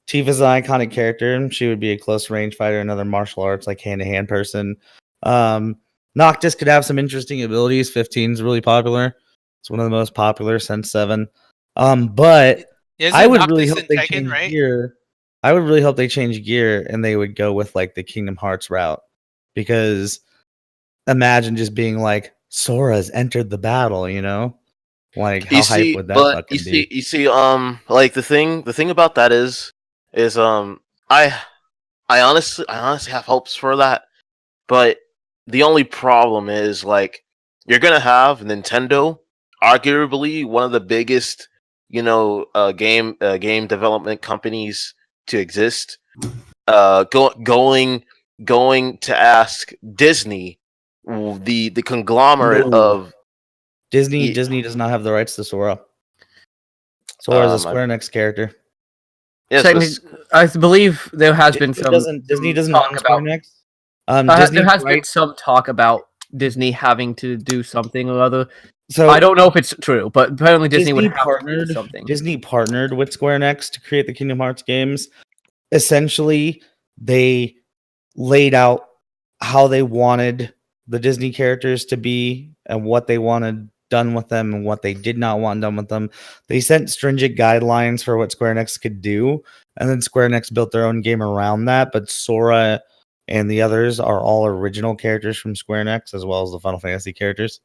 Tifa's an iconic character, and she would be a close range fighter, another martial arts, like hand-to-hand person. Noctis could have some interesting abilities. 15 is really popular. It's one of the most popular since 7. But I would really hope they change gear. I would really hope they change gear and they would go with like the Kingdom Hearts route, because imagine just being like Sora's entered the battle, like how hype would that fucking be? You see, like the thing about that is I honestly have hopes for that, but the only problem is like you're gonna have Nintendo, arguably one of the biggest game development companies to exist, going to ask Disney, the conglomerate of Disney does not have the rights to Sora. Sora's a Square Enix character. Yes, I believe there has been Disney doesn't talk own Square about. Enix. Disney There has been right? some talk about Disney having to do something or other. So I don't know if it's true, but apparently Disney would have to do something. Disney partnered with Square Enix to create the Kingdom Hearts games. Essentially, they laid out how they wanted the Disney characters to be and what they wanted done with them and what they did not want done with them. They sent stringent guidelines for what Square Enix could do, and then Square Enix built their own game around that. But Sora and the others are all original characters from Square Enix, as well as the Final Fantasy characters.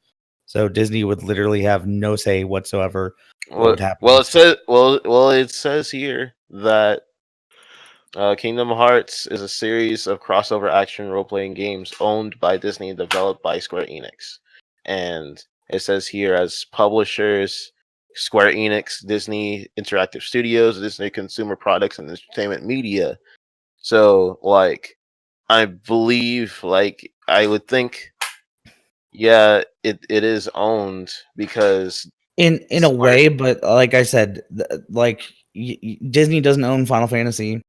So Disney would literally have no say whatsoever. What would happen? It says here that Kingdom Hearts is a series of crossover action role-playing games owned by Disney and developed by Square Enix. And it says here as publishers, Square Enix, Disney Interactive Studios, Disney Consumer Products and Entertainment Media. So, like, I believe, like, I would think, yeah, it is owned because in a way, but like I said, Disney doesn't own Final Fantasy,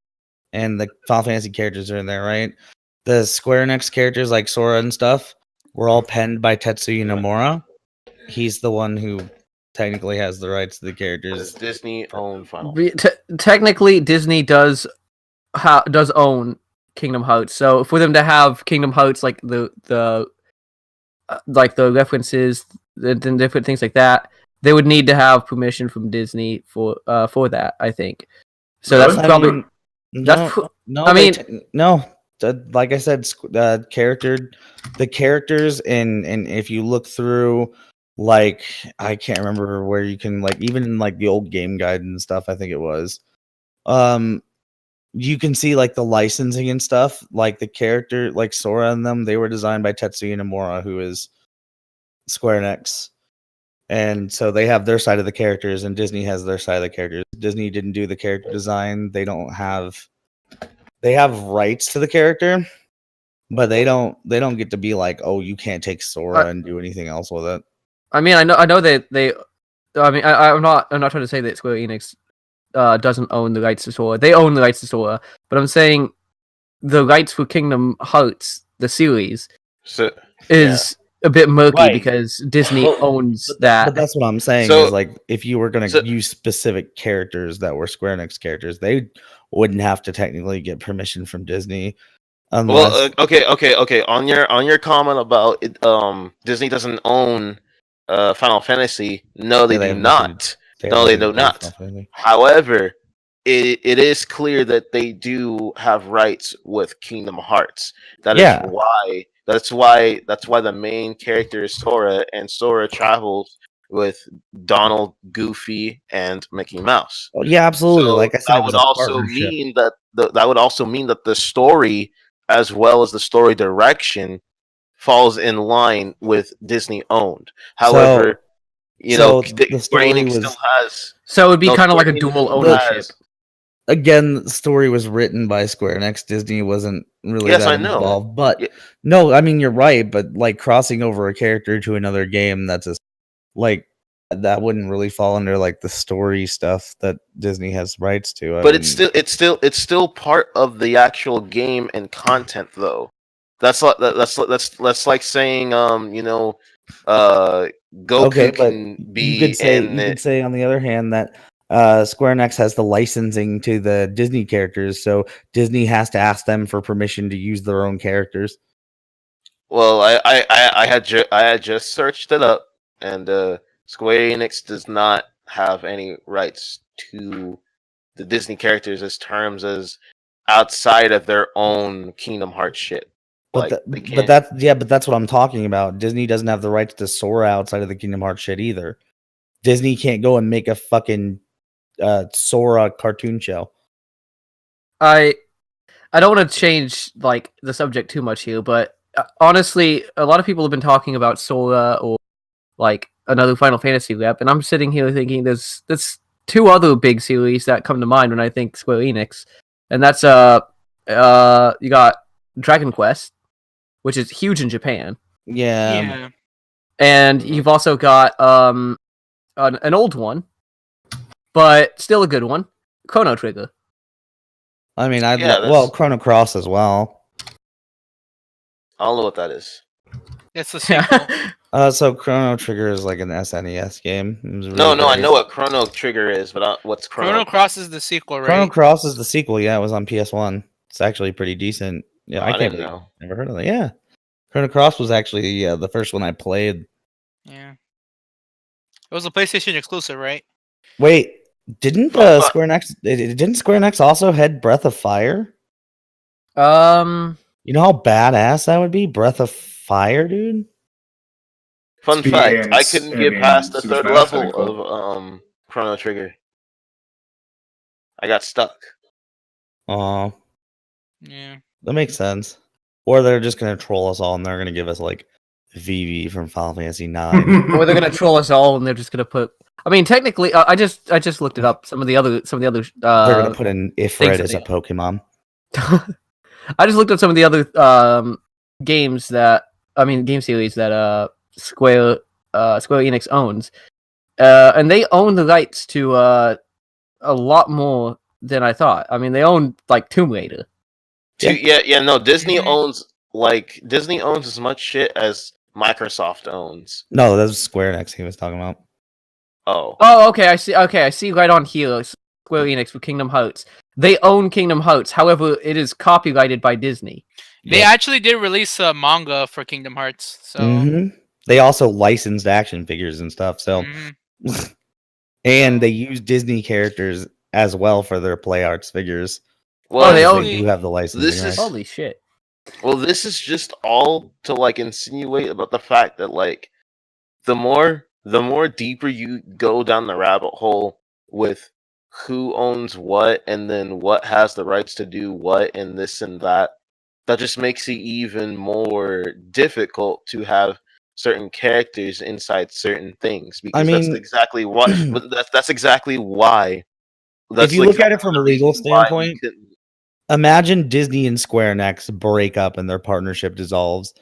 and the Final Fantasy characters are in there, right? The Square Enix characters like Sora and stuff were all penned by Tetsuya Nomura. He's the one who technically has the rights to the characters. Disney own Final. Technically, Disney does own Kingdom Hearts. So for them to have Kingdom Hearts, like the references and different things like that, they would need to have permission from Disney for that. I think. So that's probably. Like I said, the characters and if you look through, like, I can't remember where you can, like, even in like the old game guide and stuff, I think it was, you can see like the licensing and stuff, like the character, like Sora and them, they were designed by Tetsuya Nomura, who is Square Enix. And so they have their side of the characters, and Disney has their side of the characters. Disney didn't do the character design. They have rights to the character, but they don't get to be like, oh, you can't take Sora and do anything else with it. I mean, I know that they. I mean, I'm not trying to say that Square Enix doesn't own the rights to Sora. They own the rights to Sora, but I'm saying the rights for Kingdom Hearts, the series, is a bit murky because Disney owns that. But that's what I'm saying is, like, if you were going to use specific characters that were Square Enix characters, they wouldn't have to technically get permission from Disney. Unless... Well, okay. On your comment about it, Disney doesn't own Final Fantasy. No, they do not. No, they do not. However, it is clear that they do have rights with Kingdom Hearts. That's why the main character is Sora, and Sora travels with Donald, Goofy, and Mickey Mouse. Oh, yeah, absolutely. So like I said, that would also mean that the story, as well as the story direction, falls in line with Disney owned. However, the story still has. So it would be kind of like a dual ownership. Again, the story was written by Square Enix. Disney wasn't really involved. But no, I mean, you're right. But like crossing over a character to another game, that wouldn't really fall under like the story stuff that Disney has rights to. But it's still part of the actual game and content, though. That's like saying Goku can be. You could say on the other hand that Square Enix has the licensing to the Disney characters, so Disney has to ask them for permission to use their own characters. Well, I had just searched it up, and Square Enix does not have any rights to the Disney characters as terms as outside of their own Kingdom Hearts shit. But that's what I'm talking about. Disney doesn't have the rights to Sora outside of the Kingdom Hearts shit either. Disney can't go and make a fucking Sora cartoon show. I don't want to change like the subject too much here, but honestly, a lot of people have been talking about Sora or like another Final Fantasy rep, and I'm sitting here thinking there's two other big series that come to mind when I think Square Enix, and that's you got Dragon Quest, which is huge in Japan. Yeah. And you've also got an old one, but still a good one. Chrono Trigger. I mean, Yeah, well, Chrono Cross as well. I don't know what that is. It's a sequel. So Chrono Trigger is like an SNES game. It was No, really I great. know what Chrono Trigger is, but what's Chrono Cross is the sequel, Chrono right? Cross is the sequel. Yeah, it was on PS1. It's actually pretty decent. Yeah, Oh, I I can't didn't believe know. never heard of it. Yeah, Chrono Cross was actually the first one I played. Yeah. It was a PlayStation exclusive, right? Wait, didn't Oh, fuck. Square Enix? Didn't Square Enix also head Breath of Fire? You know how badass that would be, Breath of Fire, dude. Fun fact: I Experience couldn't get in past the Super third Smash, that'd level be cool. of Chrono Trigger. I got stuck. Oh, Yeah. that makes sense. Or they're just gonna troll us all, and they're gonna give us like VV from Final Fantasy IX. Or they're gonna troll us all, and they're just gonna put. I mean, technically, I just looked it up. Some of the other. They're gonna put an Ifrit that as they- a Pokemon. I just looked up some of the other games that game series that Square Enix owns, and they own the rights to a lot more than I thought. I mean, they own like Tomb Raider. No. Disney Mhm. owns as much shit as Microsoft owns. No, that's Square Enix he was talking about. Oh, Oh, okay, I see. Okay, I see right on here. Square Enix for Kingdom Hearts. They own Kingdom Hearts. However, it is copyrighted by Disney. They Yep. actually did release a manga for Kingdom Hearts. So Mhm. They also licensed action figures and stuff. So, mhm. and they use Disney characters as well for their Play Arts figures. well, they because own- they do have the licensing this rights. is Holy shit! this is just all to like insinuate about the fact that like the more deeper you go down the rabbit hole with who owns what and then what has the rights to do what and this and that, that just makes it even more difficult to have certain characters inside certain things because that's mean- exactly what that's exactly why that's you look at exactly it from the a legal reason why we standpoint, couldn't. Imagine Disney and Square Enix break up and their partnership dissolves.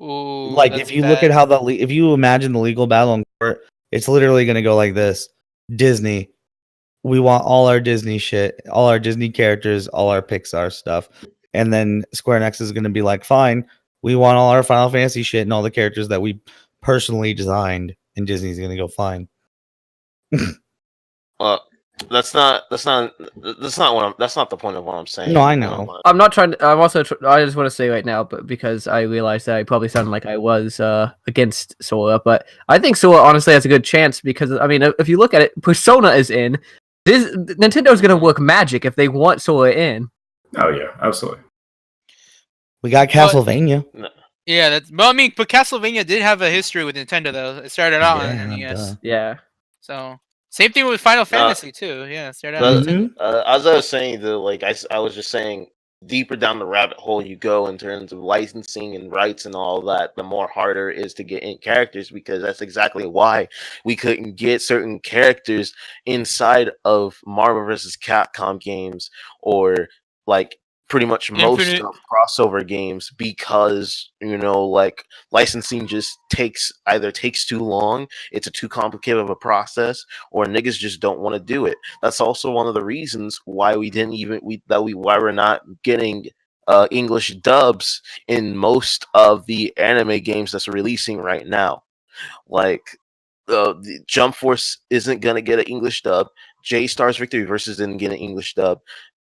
Ooh, Like that's if you look at bad. how if you imagine the legal battle in court, it's literally going to go like this: Disney, we want all our Disney shit, all our Disney characters, all our Pixar stuff, and then Square Enix is going to be like, fine, we want all our Final Fantasy shit and all the characters that we personally designed, and Disney's going to go fine. That's not that's not the point of what I'm saying. No, I know. I'm not trying to. I'm also. I just want to say right now, but because I realized that I probably sounded like I was against Sora, but I think Sora honestly has a good chance because I mean, if you look at it, Persona is in. Nintendo's gonna work magic if they want Sora in. Oh yeah, absolutely. We got Castlevania. Yeah, that's. Well, I mean, but Castlevania did have a history with Nintendo, though. It started out on Yeah, NES. duh. Yeah. So same thing with Final Fantasy too. Yeah, it started out on Nintendo. As I was saying, though, like I was just saying, deeper down the rabbit hole you go in terms of licensing and rights and all that, the more harder it is to get in characters because that's exactly why we couldn't get certain characters inside of Marvel vs. Capcom games or like pretty much most Infinite. of crossover games because like licensing just takes too long, it's a too complicated of a process, or niggas just don't want to do it. That's also one of the reasons why why we're not getting English dubs in most of the anime games that's releasing right now. Like the Jump Force isn't gonna get an English dub. J Stars Victory Versus didn't get an English dub.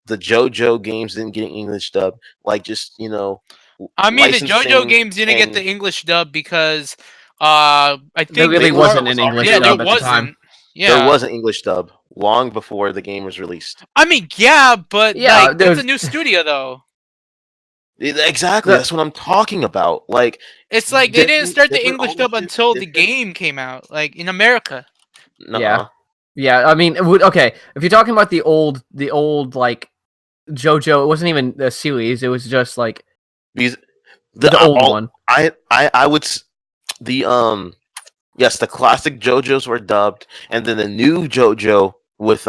The JoJo games didn't get an English dub. Like just I mean, the JoJo licensing games didn't get and- the English dub because I think There really They were- wasn't was an English yeah, there dub at the time. wasn't. Yeah, There was an English dub long before the game was released. I mean, yeah, but Yeah, like there's- it's a new studio though. Exactly, The- that's what I'm talking about. Like It's like they didn't start the different English dub ownership, until the different- game came out, like in America. nuh-uh. Yeah. I mean, okay. If you're talking about the old like JoJo, it wasn't even a series. It was just like Because the old one. I would yes, the classic JoJos were dubbed, and then the new JoJo with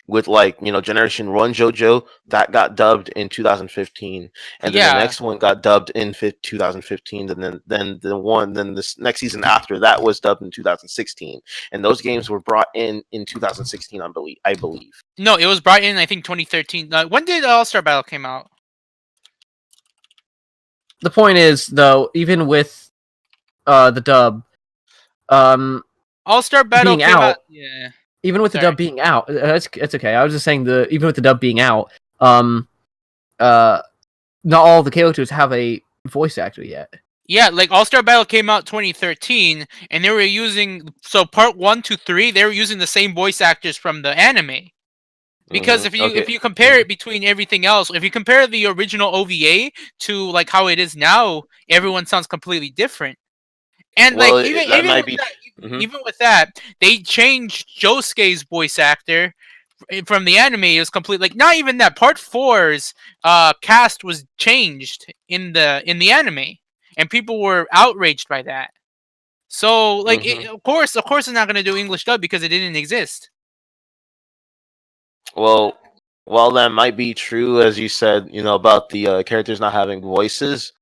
with Generation 1 JoJo that got dubbed in 2015, and then the Yeah. next one got dubbed in 2015, and then the next season after that was dubbed in 2016, and those games were brought in 2016, I believe. No, it was brought in I think 2013. When did All Star Battle came out? The point is, though, even with the dub, All Star Battle being came out, yeah. even with the Sorry. dub being out, it's okay. I was just saying even with the dub being out, not all the characters have a voice actor yet. Yeah, like All Star Battle came out 2013, and they were using part 1 to 3. They were using the same voice actors from the anime. Because if you compare it between everything else, if you compare the original OVA to like how it is now, everyone sounds completely different. And Well, like Mhm. even with that, they changed Josuke's voice actor from the anime. It was complete like not even that. Part 4's cast was changed in the anime, and people were outraged by that. So like of course it's not going to do English dub because it didn't exist. Well, while that might be true, as you said, about the characters not having voices,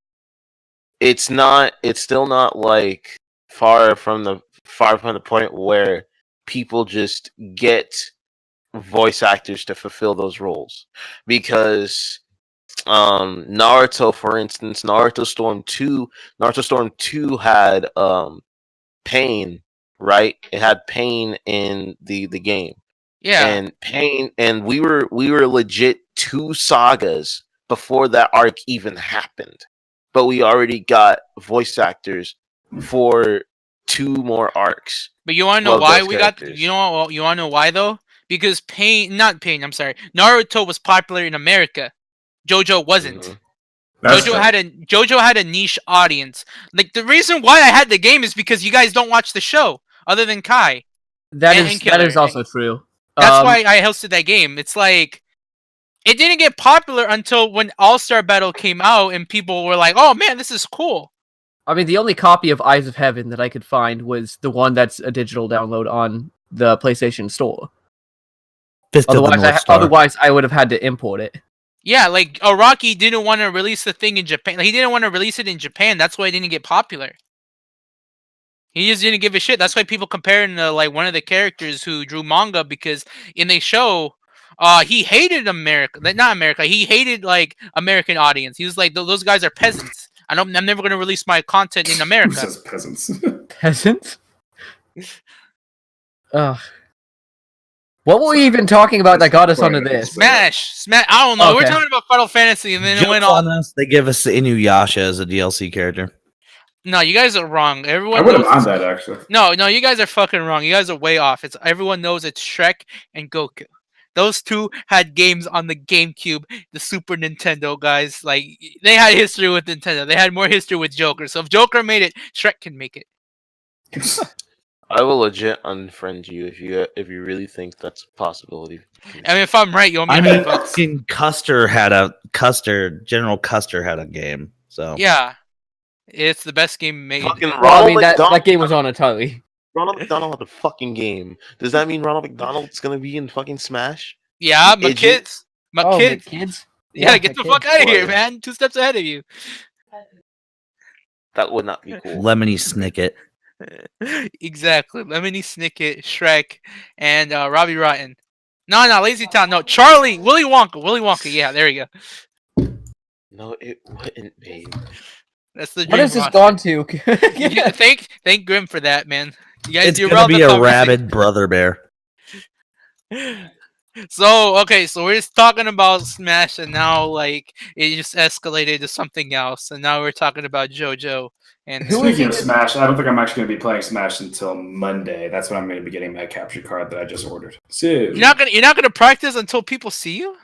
it's not. It's still not like far from the point where people just get voice actors to fulfill those roles, because Naruto, for instance, Naruto Storm 2 had Pain, right? It had Pain in the game. Yeah. And Pain, and we were legit 2 sagas before that arc even happened, but we already got voice actors for 2 more arcs. But you want to know why we got? You want to know why though? Because I'm sorry. Naruto was popular in America. JoJo wasn't. JoJo had a niche audience. Like the reason why I had the game is because you guys don't watch the show, other than Kai. That is also true. That's why I hosted that game. It's like it didn't get popular until when All Star Battle came out, and people were like, "Oh man, this is cool." I mean, the only copy of Eyes of Heaven that I could find was the one that's a digital download on the PlayStation Store. Otherwise, I would have had to import it. Yeah, like Araki didn't want to release the thing in Japan. Like, he didn't want to release it in Japan. That's why it didn't get popular. He just didn't give a shit. That's why people comparing to like one of the characters who drew manga, because in the show, he hated America. Not America. He hated like American audience. He was like, those guys are peasants. I'm never going to release my content in America. Who says peasants? Peasants? Ugh. What were we even talking about that got us onto this? Smash. I don't know. Okay. We're talking about Final Fantasy, and then it went on us. They give us Inuyasha as a DLC character. No, you guys are wrong. Everyone. I wouldn't mind that actually. No, you guys are fucking wrong. You guys are way off. Everyone knows it's Shrek and Goku. Those two had games on the GameCube, the Super Nintendo, guys. Like they had history with Nintendo. They had more history with Joker. So if Joker made it, Shrek can make it. I will legit unfriend you if you really think that's a possibility. I mean, if I'm right, you owe me $100. General Custer had a game. So yeah, it's the best game made. That game was on Atari. Ronald McDonald had a fucking game. Does that mean Ronald McDonald's gonna be in fucking Smash? Yeah, my kids. Kids? Yeah, get the fuck out of here, man. 2 steps ahead of you. That would not be cool. Lemony Snicket. Exactly. Lemony Snicket, Shrek, and Robbie Rotten. No, Lazy Town. No, Charlie. Willy Wonka. Yeah, there you go. No, it wouldn't be. That's the dream. What has this gone to? Yeah, thank Grim for that, man. You guys it's gonna be a rabid brother bear. So we're just talking about Smash, and now like it just escalated to something else, and now we're talking about JoJo. And speaking of Smash, I don't think I'm actually going to be playing Smash until Monday. That's when I'm going to be getting my capture card that I just ordered. So you're not gonna practice until people see you.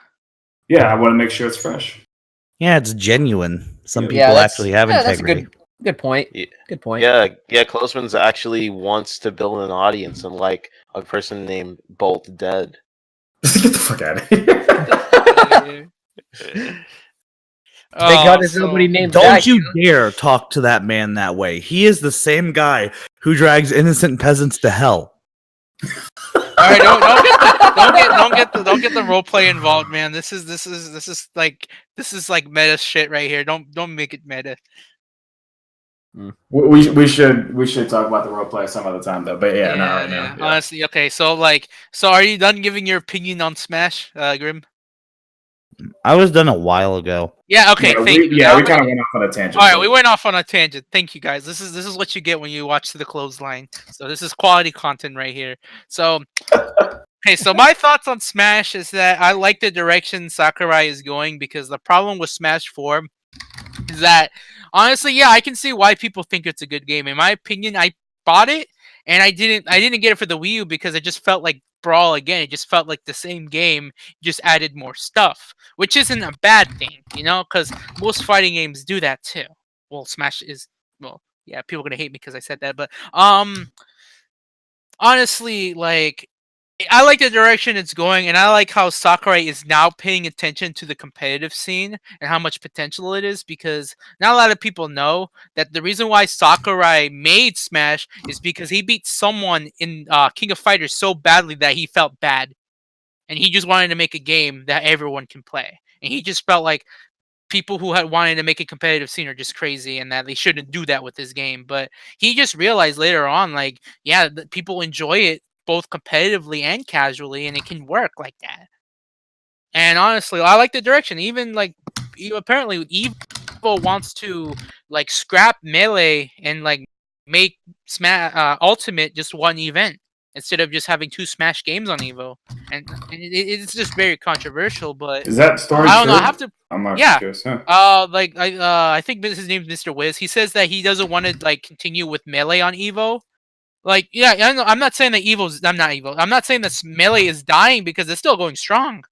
Yeah, I want to make sure it's fresh. Yeah, it's genuine. Some people actually have integrity. That's a good point. Yeah. Good point. Yeah, Clothesline actually wants to build an audience, unlike a person named Bolt Dead. Get the fuck out of here. Thank God there's nobody named Don't you dare talk to that man that way. He is the same guy who drags innocent peasants to hell. All right, don't get the role play involved, man. This is like meta shit right here. Don't make it meta. We should talk about the roleplay some other time though. But yeah, not right now. Yeah. Honestly, okay. So are you done giving your opinion on Smash, Grim? I was done a while ago. Yeah. Okay. Yeah, thank you. we kind of went off on a tangent. All right, we went off on a tangent. Thank you, guys. This is what you get when you watch the Clothesline. So this is quality content right here. So, okay, so my thoughts on Smash is that I like the direction Sakurai is going because the problem with Smash 4 is that honestly, yeah, I can see why people think it's a good game. In my opinion, I bought it and I didn't get it for the Wii U because it just felt like Brawl again. It just felt like the same game, just added more stuff, which isn't a bad thing, because most fighting games do that too. Well, Smash is yeah, people are gonna hate me because I said that, but honestly, like I like the direction it's going, and I like how Sakurai is now paying attention to the competitive scene and how much potential it is, because not a lot of people know that the reason why Sakurai made Smash is because he beat someone in King of Fighters so badly that he felt bad. And he just wanted to make a game that everyone can play. And he just felt like people who had wanted to make a competitive scene are just crazy and that they shouldn't do that with this game. But he just realized later on, like, yeah, people enjoy it both competitively and casually, and it can work like that. And honestly, I like the direction. Even like, apparently, Evo wants to like scrap Melee and like make Ultimate just one event instead of just having 2 Smash games on Evo. And it's just very controversial. But Is that story I don't true? know. I have to. I'm not Yeah. curious. Huh? I think his name's Mr. Wiz. He says that he doesn't want to like continue with Melee on Evo. Like, yeah, I'm not saying that I'm not evil. I'm not saying that Melee is dying because it's still going strong.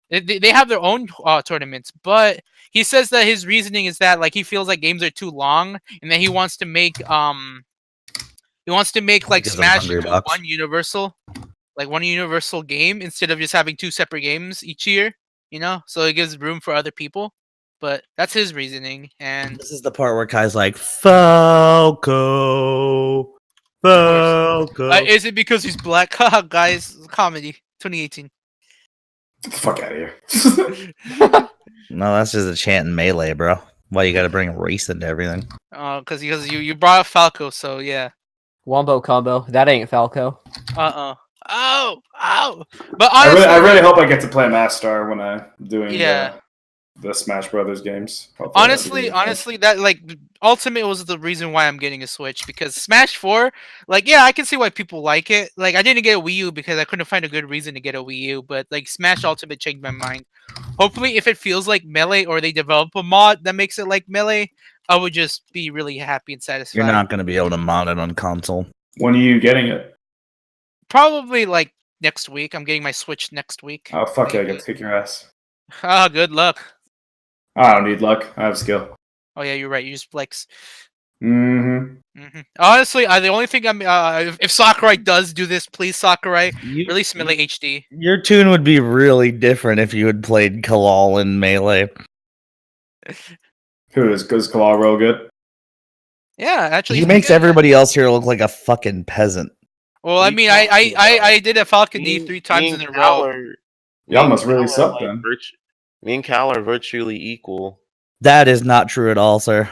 They have their own tournaments, but he says that his reasoning is that like he feels like games are too long, and that he wants to make like Gives them Smash into $100. one universal game instead of just having 2 separate games each year. So it gives room for other people. But that's his reasoning, and This is the part where Kai's like, Falco. Falco. is it because he's black? Haha, guys, comedy 2018. Get the fuck out of here. No, that's just a chant in Melee, bro. Why you gotta bring race into everything? Because you brought up Falco, so yeah. Wombo combo. That ain't Falco. Oh. But I honestly, really hope I get to play Master when I'm doing Yeah. the Smash Brothers games. Hopefully that's gonna be fun. honestly, that like Ultimate was the reason why I'm getting a Switch, because Smash 4, like, yeah, I can see why people like it. Like, I didn't get a Wii U because I couldn't find a good reason to get a Wii U, but like Smash Ultimate changed my mind. Hopefully, if it feels like Melee or they develop a mod that makes it like Melee, I would just be really happy and satisfied. You're not gonna be able to mod it on console. When are you getting it? Probably like next week. I'm getting my Switch next week. Oh fuck yeah, I get to kick your ass. Ah, good luck. I don't need luck. I have skill. Oh yeah, you're right. You just flex. Mm-hmm. Honestly, the only thing if Sakurai does do this, please Sakurai, release Melee HD. Your tune would be really different if you had played Kalal in Melee. Who is Kalal real good? Yeah, actually, He makes everybody else here look like a fucking peasant. Well, I mean, I did a Falcon D 3 times in a row. Y'all must really suck then. Me and Cal are virtually equal. That is not true at all, sir.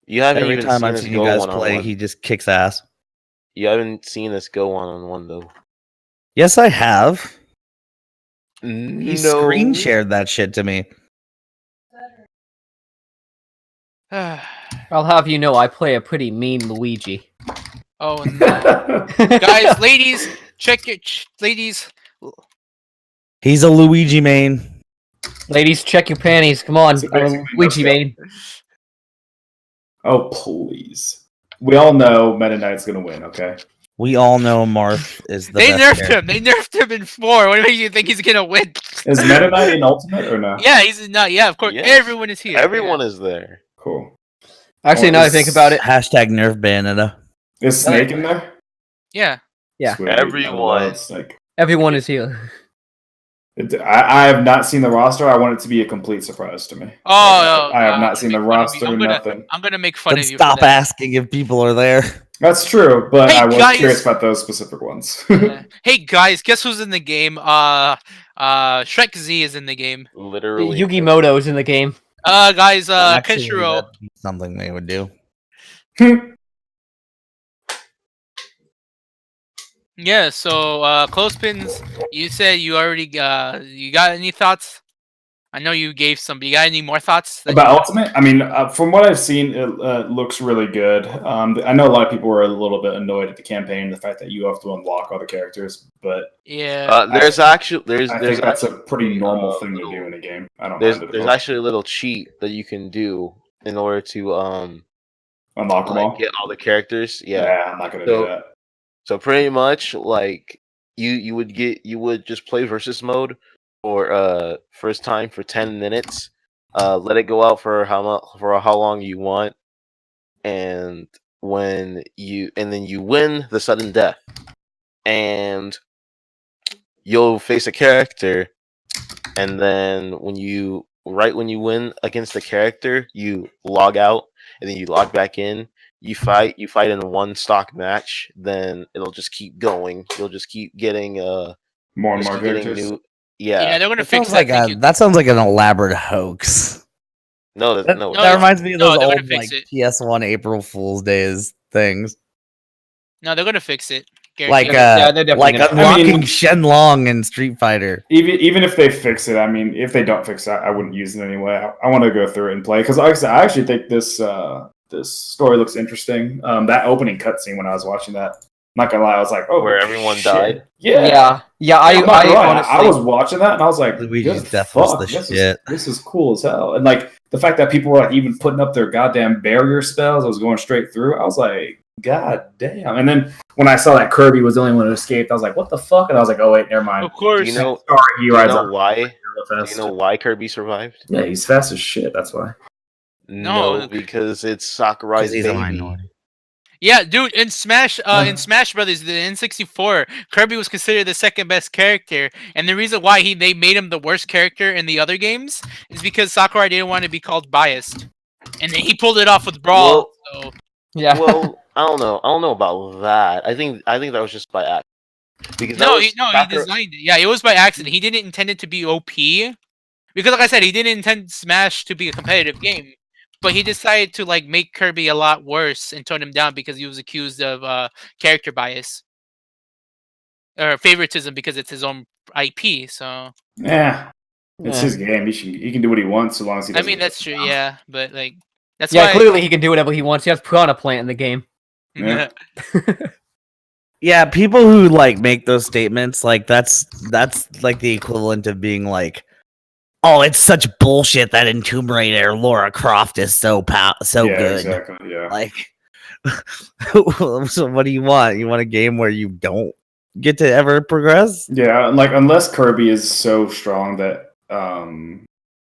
You haven't Every even time seen I've us seen you go guys one play, on one. he just kicks ass. You haven't seen us go one on one though. Yes, I have. He No. screen shared that shit to me. I'll have you know I play a pretty mean Luigi. Oh no, guys, ladies, check it, ladies. He's a Luigi main. Ladies, check your panties. Come on, So I'm a basically, Luigi no main. Oh please. We all know Meta Knight's gonna win, okay? We all know Marth is the They best nerfed character. him. They nerfed him in 4. What makes you think he's gonna win? Is Meta Knight in Ultimate or no? Yeah, he's not. Yeah, of course. Yes. Everyone is here. Everyone is there. Cool. Actually, Oh, now I is- think about it, Hashtag nerf Bayonetta. Is Snake in there? Yeah. Yeah. Sweet. Everyone. I love Snake. everyone is here. I have not seen the roster. I want it to be a complete surprise to me. Oh, I have I'm not gonna seen the make fun of you. roster. Nothing. I'm gonna make fun Then of you. stop for that. asking if people are there. That's true, but Hey, I was guys! curious about those specific ones. Hey guys, guess who's in the game? Shrek Z is in the game. Literally. Yugi Moto's in the game. Guys, Actually, Kenshiro. that'd be something they would do. Yeah, so Clothespins, you said you already you got any thoughts? I know you gave some, but you got any more thoughts? About Ultimate, I mean, from what I've seen, it looks really good. I know a lot of people were a little bit annoyed at the campaign, the fact that you have to unlock all the characters, but Yeah. There's actually I there's think that's a actually pretty normal thing to little- do in a game. I don't there's mind it at there's all. actually a little cheat that you can do in order to Unlock them like all. get all the characters. Yeah. Yeah, I'm not gonna do So that. so pretty much like you would just play versus mode for first time for 10 minutes. Let it go out for how long you want, and then you win the sudden death, and you'll face a character, and then when you win against the character, you log out, and then you log back in. You fight in one stock match, then it'll just keep going. You'll just keep getting More and just more keep getting characters. new. Yeah, Yeah. they're gonna That fix sounds that. like Thank you. that sounds like an elaborate hoax. No, That, no. No, that reminds me of no, those they're gonna old fix like it. PS1 April Fool's Days things, No, they're gonna fix it. like Guaranteed. Yeah, they're definitely like gonna- unlocking I mean- Shenlong in Street Fighter. Even if they fix it, I mean, if they don't fix it, I wouldn't use it anyway. I want to go through it and play because, like I said, I actually think this story looks interesting. That opening cutscene when I was watching that, I'm not gonna lie, I was like, oh, Where everyone shit. died? Yeah. Yeah. I'm not gonna lie, honestly, I was watching that and I was like, Luigi's good death was fuck, the this shit. this is cool as hell. And like the fact that people were like even putting up their goddamn barrier spells, I was going straight through. I was like, god damn. And then when I saw that Kirby was the only one who escaped, I was like, what the fuck? And I was like, oh wait, never mind. Of course. Do you know? Sorry, he Do you rides know on why? real Do fast. you know why Kirby survived? Yeah, he's fast as shit. That's why. No. Because it's Sakurai's He's a baby. minority. Yeah, dude, in Smash Brothers, the N64, Kirby was considered the second best character, and the reason why they made him the worst character in the other games is because Sakurai didn't want to be called biased, and then he pulled it off with Brawl. So yeah. Well, I don't know. I don't know about that. I think that was just by accident. Because that no, was he Sakurai- designed it. Yeah, it was by accident. He didn't intend it to be OP because, like I said, he didn't intend Smash to be a competitive game. But he decided to like make Kirby a lot worse and tone him down because he was accused of character bias or favoritism because it's his own IP. So Yeah, it's Yeah. his game. He can do what he wants so long as he I doesn't. mean that's true, yeah. But like that's Yeah, why clearly he can do whatever he wants. He has Piranha Plant in the game. Yeah. Yeah, people who like make those statements, like that's like the equivalent of being like, "Oh, it's such bullshit that in Tomb Raider, Lara Croft is so Yeah, good." exactly. Yeah. Like, so what do you want? You want a game where you don't get to ever progress? Yeah, like unless Kirby is so strong that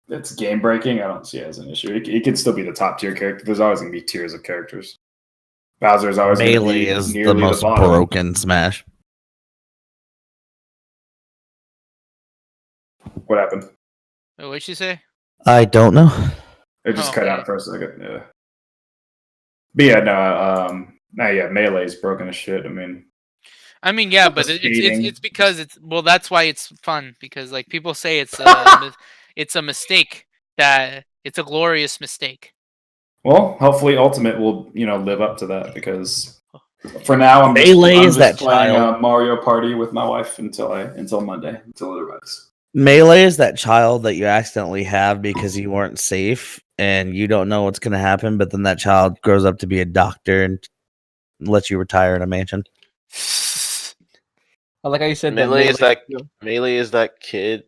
it's game breaking, I don't see it as an issue. It can still be the top tier character. There's always gonna be tiers of characters. Bowser's always gonna Melee be is the nearly most bottom. broken Smash. What happened? what'd she say? I don't know. It just Oh, cut okay. out for a second. Yeah. But yeah, yeah, Melee's broken as shit. I mean, yeah, but Skating. it's because that's why it's fun because like people say it's it's a mistake that it's a glorious mistake. Well, hopefully Ultimate will live up to that because for now I'm Melee I'm is that playing child. Mario Party with my wife until Monday until it arrives. Melee is that child that you accidentally have because you weren't safe and you don't know what's going to happen, but then that child grows up to be a doctor and lets you retire in a mansion. I like how you said Melee is that. Melee is that kid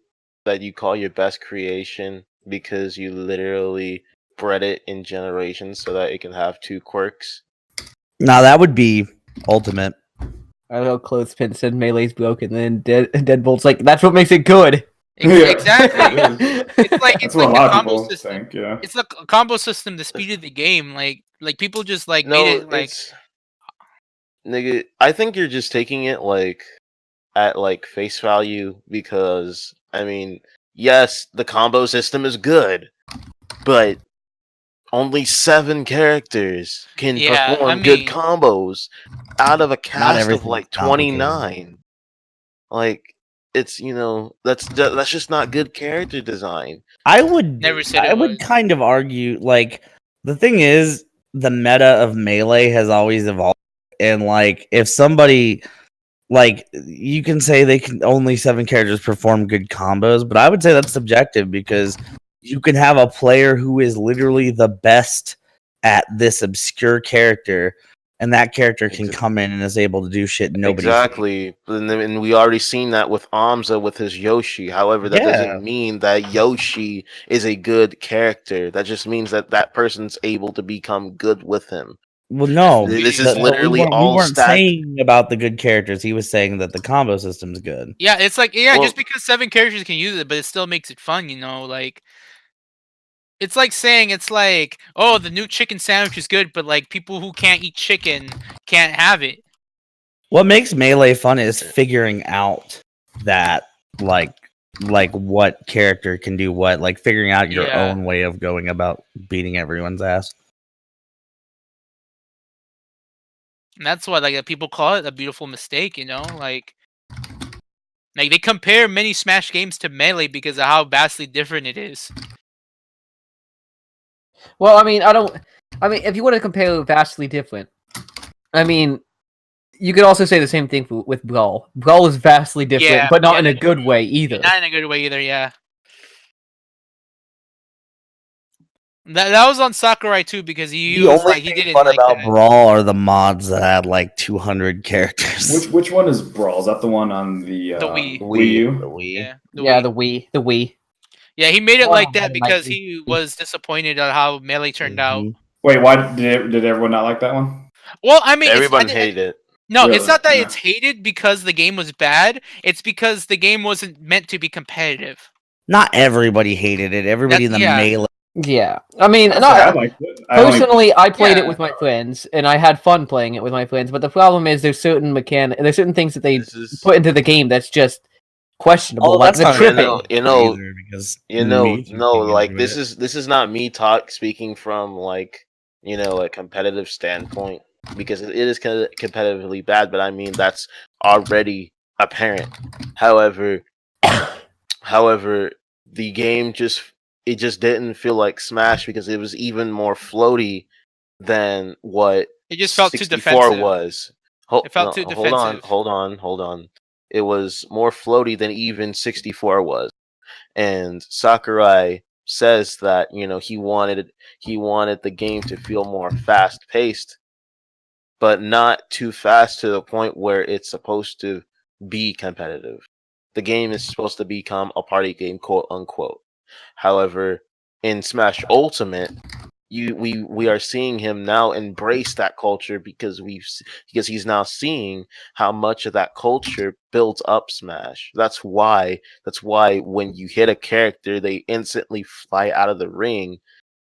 that you call your best creation because you literally bred it in generations so that it can have two quirks. Now that would be Ultimate. I know Clothespin said Melee's broken, then Deadbolt's like, that's what makes it good. Yeah. Exactly. It's like That's it's what like a lot the of combo people system. think. Yeah. It's like a combo system. The speed of the game, like people just like No, made it like it's nigga. I think you're just taking it like at like face value because I mean, yes, the combo system is good, but only 7 characters can Yeah, I perform good mean, combos out of a cast of everything's like complicated. 29. Like it's that's just not good character design. I would never said I it would was. kind of argue like the thing is the meta of melee has always evolved, and like if somebody like you can say they can only 7 characters perform good combos, but I would say that's subjective because you can have a player who is literally the best at this obscure character, and that character can come in and is able to do shit nobody's seen. Exactly. And we already seen that with Amza with his Yoshi. However, that Yeah. doesn't mean that Yoshi is a good character. That just means that that person's able to become good with him. Well, no, This is is but we literally weren't, all stacked. saying about the good characters. He was saying that the combo system's good. Yeah, it's like yeah, Well- just because 7 characters can use it, but it still makes it fun, you know. Like it's like saying it's like, oh, the new chicken sandwich is good, but like people who can't eat chicken can't have it. What makes melee fun is figuring out that like what character can do what, like figuring out your Yeah. own way of going about beating everyone's ass. And that's why like people call it a beautiful mistake, you know? Like they compare many Smash games to Melee because of how vastly different it is. Well, I mean, if you want to compare vastly different, I mean, you could also say the same thing with Brawl. Brawl is vastly different, Yeah, but not yeah, in a that's good true. way either. Not in a good way either, yeah. That was on Sakurai too because he The was only like he thing didn't fun like about that. Brawl are the mods that had like 200 characters. Which one is Brawl? Is that the one on the Wii. Wii U? The Wii. Yeah, Yeah, Wii. the Wii. Yeah, he made it Wow, like that I because like he was disappointed at how Melee turned out. Mhm. Wait, why did everyone not like that one? Well, I mean, Everyone it's hated it. no, it's Really? not that Yeah. it's hated because the game was bad. It's because the game wasn't meant to be competitive. Not everybody hated it. Everybody in the yeah. melee. Yeah, I mean, I not liked it. I only- personally. I played Yeah. it with my friends, and I had fun playing it with my friends. But the problem is, there's certain things that they This is put into the game that's just questionable, Oh, like that's the not tripping. either because me no, thinking like into this it. is not me speaking from like a competitive standpoint because it is kind of competitively bad, but I mean that's already apparent. However, the game just didn't feel like Smash because it was even more floaty than what It just felt too 64 defensive. was. It felt too defensive. Hold on. It was more floaty than even 64 was. And Sakurai says that he wanted the game to feel more fast paced, but not too fast to the point where it's supposed to be competitive. The game is supposed to become a party game, quote unquote. However, in Smash Ultimate, we are seeing him now embrace that culture because he's now seeing how much of that culture builds up Smash. That's why when you hit a character, they instantly fly out of the ring,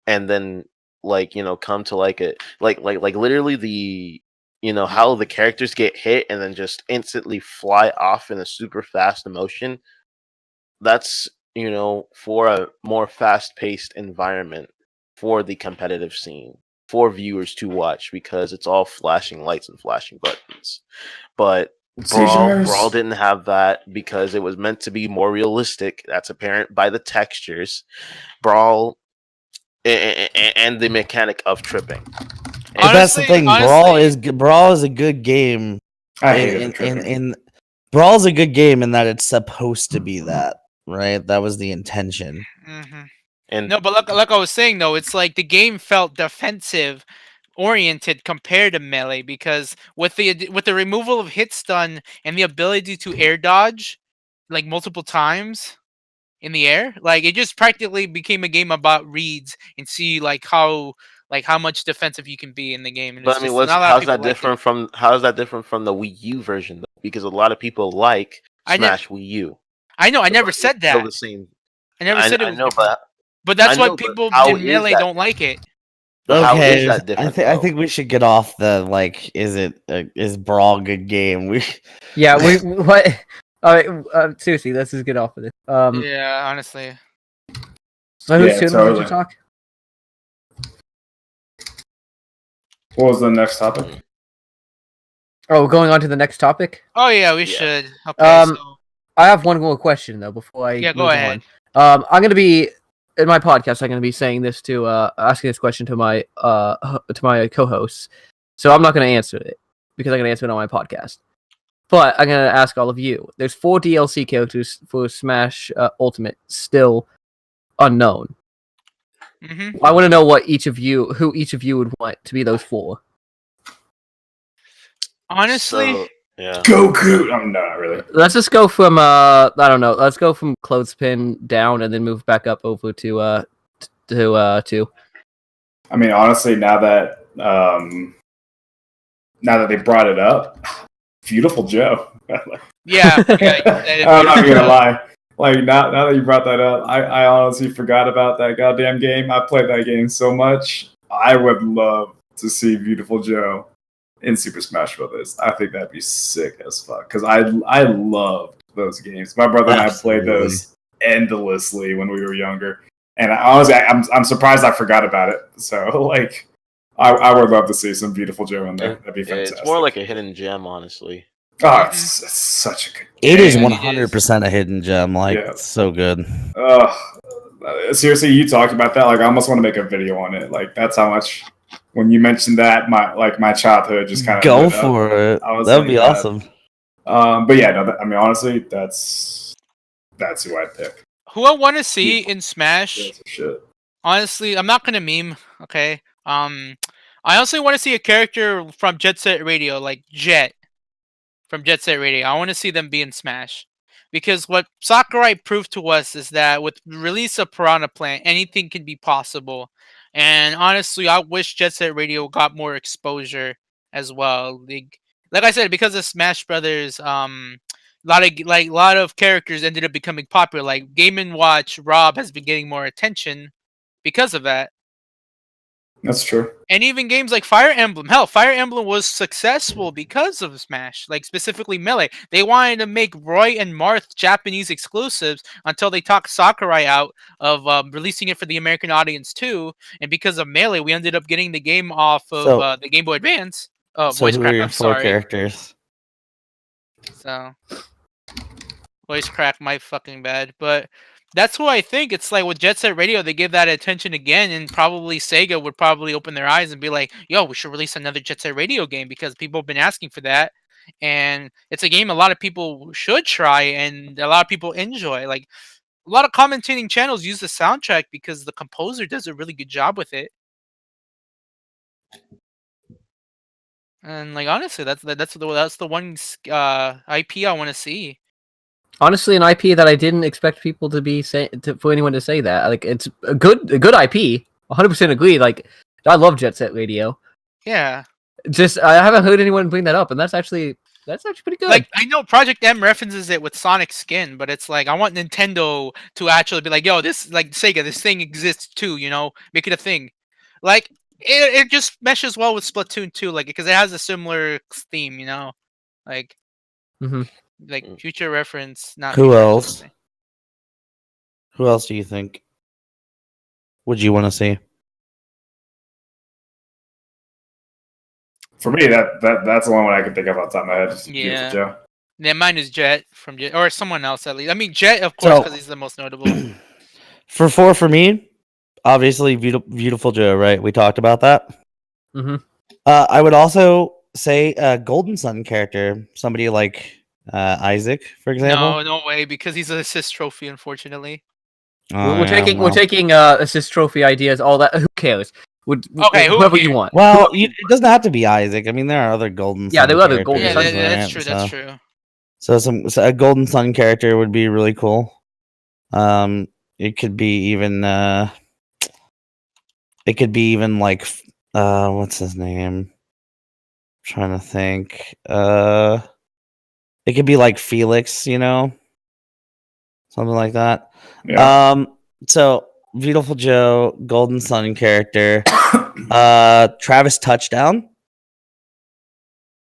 and then come to like literally the how the characters get hit and then just instantly fly off in a super fast motion. That's for a more fast-paced environment for the competitive scene for viewers to watch because it's all flashing lights and flashing buttons. But Seizures. Brawl didn't have that because it was meant to be more realistic. That's apparent by the textures. Brawl and the mechanic of tripping. But that's the thing. Honestly, Brawl is a good game. I hated in, the tripping. in Brawl's a good game in that it's supposed to be that, right? That was the intention. mhm. And No, but like I was saying though, it's like the game felt defensive oriented compared to Melee because with the removal of hit stun and the ability to air dodge like multiple times in the air, like it just practically became a game about reads and see like how much defensive you can be in the game. And but it's I mean, just not a lot of how's people that liked different it. from the Wii U version though? Because a lot of people like I ne- Smash Wii U. I know, I never But said it's still that. the same. I never said it I was know, different. But that's I why know, but people how in is Melee that? don't like it. But how is Okay, that different? I though? think we should get off the like. Is Brawl a good game? We Yeah, we what? All right, seriously, let's just get off of this. Yeah, honestly. So whose Yeah, turn was it totally. to talk? What was the next topic? Oh, going on to the next topic. Oh yeah, we Yeah. should. Okay, so I have one more question though before I yeah, go move ahead. on. I'm gonna be in my podcast. I'm gonna be saying this to asking this question to my co-hosts. So I'm not gonna answer it because I'm gonna answer it on my podcast. But I'm gonna ask all of you. There's 4 DLC characters for Smash Ultimate still unknown. Mm-hmm. I want to know who each of you would want to be those 4. Honestly, So, yeah. Goku. No, not really. Let's just go from I don't know. Let's go from Clothespin down and then move back up over to 2. I mean, honestly, now that they brought it up, Beautiful Joe. yeah. I'm not gonna lie. Like now that you brought that up, I honestly forgot about that goddamn game. I played that game so much. I would love to see Beautiful Joe in Super Smash Brothers. I think that'd be sick as fuck. Because I loved those games. My brother and I played those endlessly when we were younger. And honestly, I'm surprised I forgot about it. So like, I would love to see some Beautiful Joe in there. That'd be fantastic. It's more like a hidden gem, honestly. Oh, it's such a good It is Yeah, 100% a hidden gem. Like, Yeah. it's so good. Seriously, you talked about that. Like, I almost want to make a video on it. Like, that's how much. When you mentioned that, my childhood just kind of Go for it. That would be awesome. But yeah, no. I mean, honestly, that's who I'd pick. Who I want to see in Smash. That's shit. Honestly, I'm not gonna meme. Okay. I also want to see a character from Jet Set Radio, like Jet from Jet Set Radio. I want to see them be in Smash. Because what Sakurai proved to us is that with the release of Piranha Plant, anything can be possible. And honestly, I wish Jet Set Radio got more exposure as well. Like I said, because of Smash Brothers, a lot of characters ended up becoming popular. Like Game and Watch Rob has been getting more attention because of that. That's true. And even games like Fire Emblem. Hell, Fire Emblem was successful because of Smash. Like, specifically Melee. They wanted to make Roy and Marth Japanese exclusives until they talked Sakurai out of releasing it for the American audience too. And because of Melee, we ended up getting the game off of the Game Boy Advance. Oh, So voice who crack, are your I'm 4 sorry. characters? So, voice crack, my fucking bad. But that's who I think. It's like with Jet Set Radio, they give that attention again, and probably Sega would probably open their eyes and be like, yo, we should release another Jet Set Radio game because people have been asking for that. And it's a game a lot of people should try and a lot of people enjoy. Like, a lot of commentating channels use the soundtrack because the composer does a really good job with it. And like honestly, that's the one IP I want to see. Honestly, an IP that I didn't expect people to be for anyone to say that. Like, it's a good IP. 100% agree. Like, I love Jet Set Radio. Yeah. Just I haven't heard anyone bring that up, and that's actually pretty good. Like, I know Project M references it with Sonic Skin, but it's like I want Nintendo to actually be like, yo, this, like Sega, this thing exists too, you know? Make it a thing. Like, it just meshes well with Splatoon 2, like, because it has a similar theme, you know? Like, like future reference, not Who future else? something. Who else do you think would you want to see? For me, that's the one I can think of off the top of my head. Just Yeah. Beautiful Joe. Yeah, mine is Jet from Jet, or someone else at least. I mean, Jet, of course, because he's the most notable. For 4 for me, obviously Beautiful Joe, right? We talked about that. I would also say a Golden Sun character, somebody like Isaac, for example. No way, because he's an assist trophy, unfortunately. We're taking assist trophy ideas, all that. Who cares? Okay, whoever you want. Well, it doesn't have to be Isaac. I mean, there are other Golden Sun. Yeah, there are other Golden Yeah, Sun. that's true. That's true. So a Golden Sun character would be really cool. It could be even like what's his name? I'm trying to think. It could be like Felix, you know, something like that. Yeah. So Beautiful Joe, Golden Sun character, Travis Touchdown,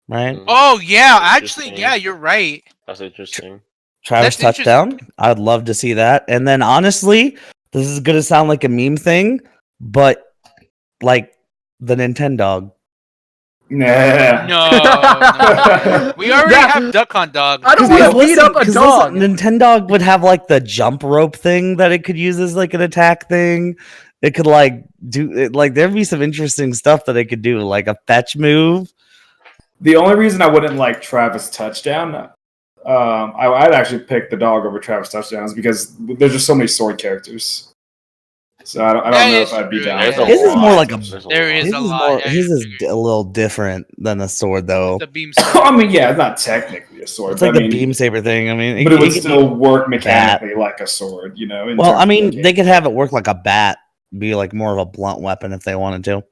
right? Oh yeah, actually, yeah, you're right. That's interesting. Travis That's Touchdown. I'd love to see that. And then honestly, this is gonna sound like a meme thing, but like the Nintendo. Nah. No. We already have Duck Hunt Dog. I don't Because want to beat up a dog. Nintendo would have like the jump rope thing that it could use as like an attack thing. It could like do it, like there'd be some interesting stuff that it could do, like a fetch move. The only reason I wouldn't like Travis Touchdown, I'd actually pick the dog over Travis Touchdown is because there's just so many sword characters. So I don't That know is if I'd be true, down. yeah. for His is lot. more like a- There is His a is lot. more Yeah, his is I a little different than a sword though. The beam sword. I mean, yeah, it's not technically a sword. It's like but the I mean, beam saber thing. I mean, but it would could still be- work mechanically like a sword, you know. in well, terms I of mean, the they could game. have it work like a bat, be like more of a blunt weapon if they wanted to.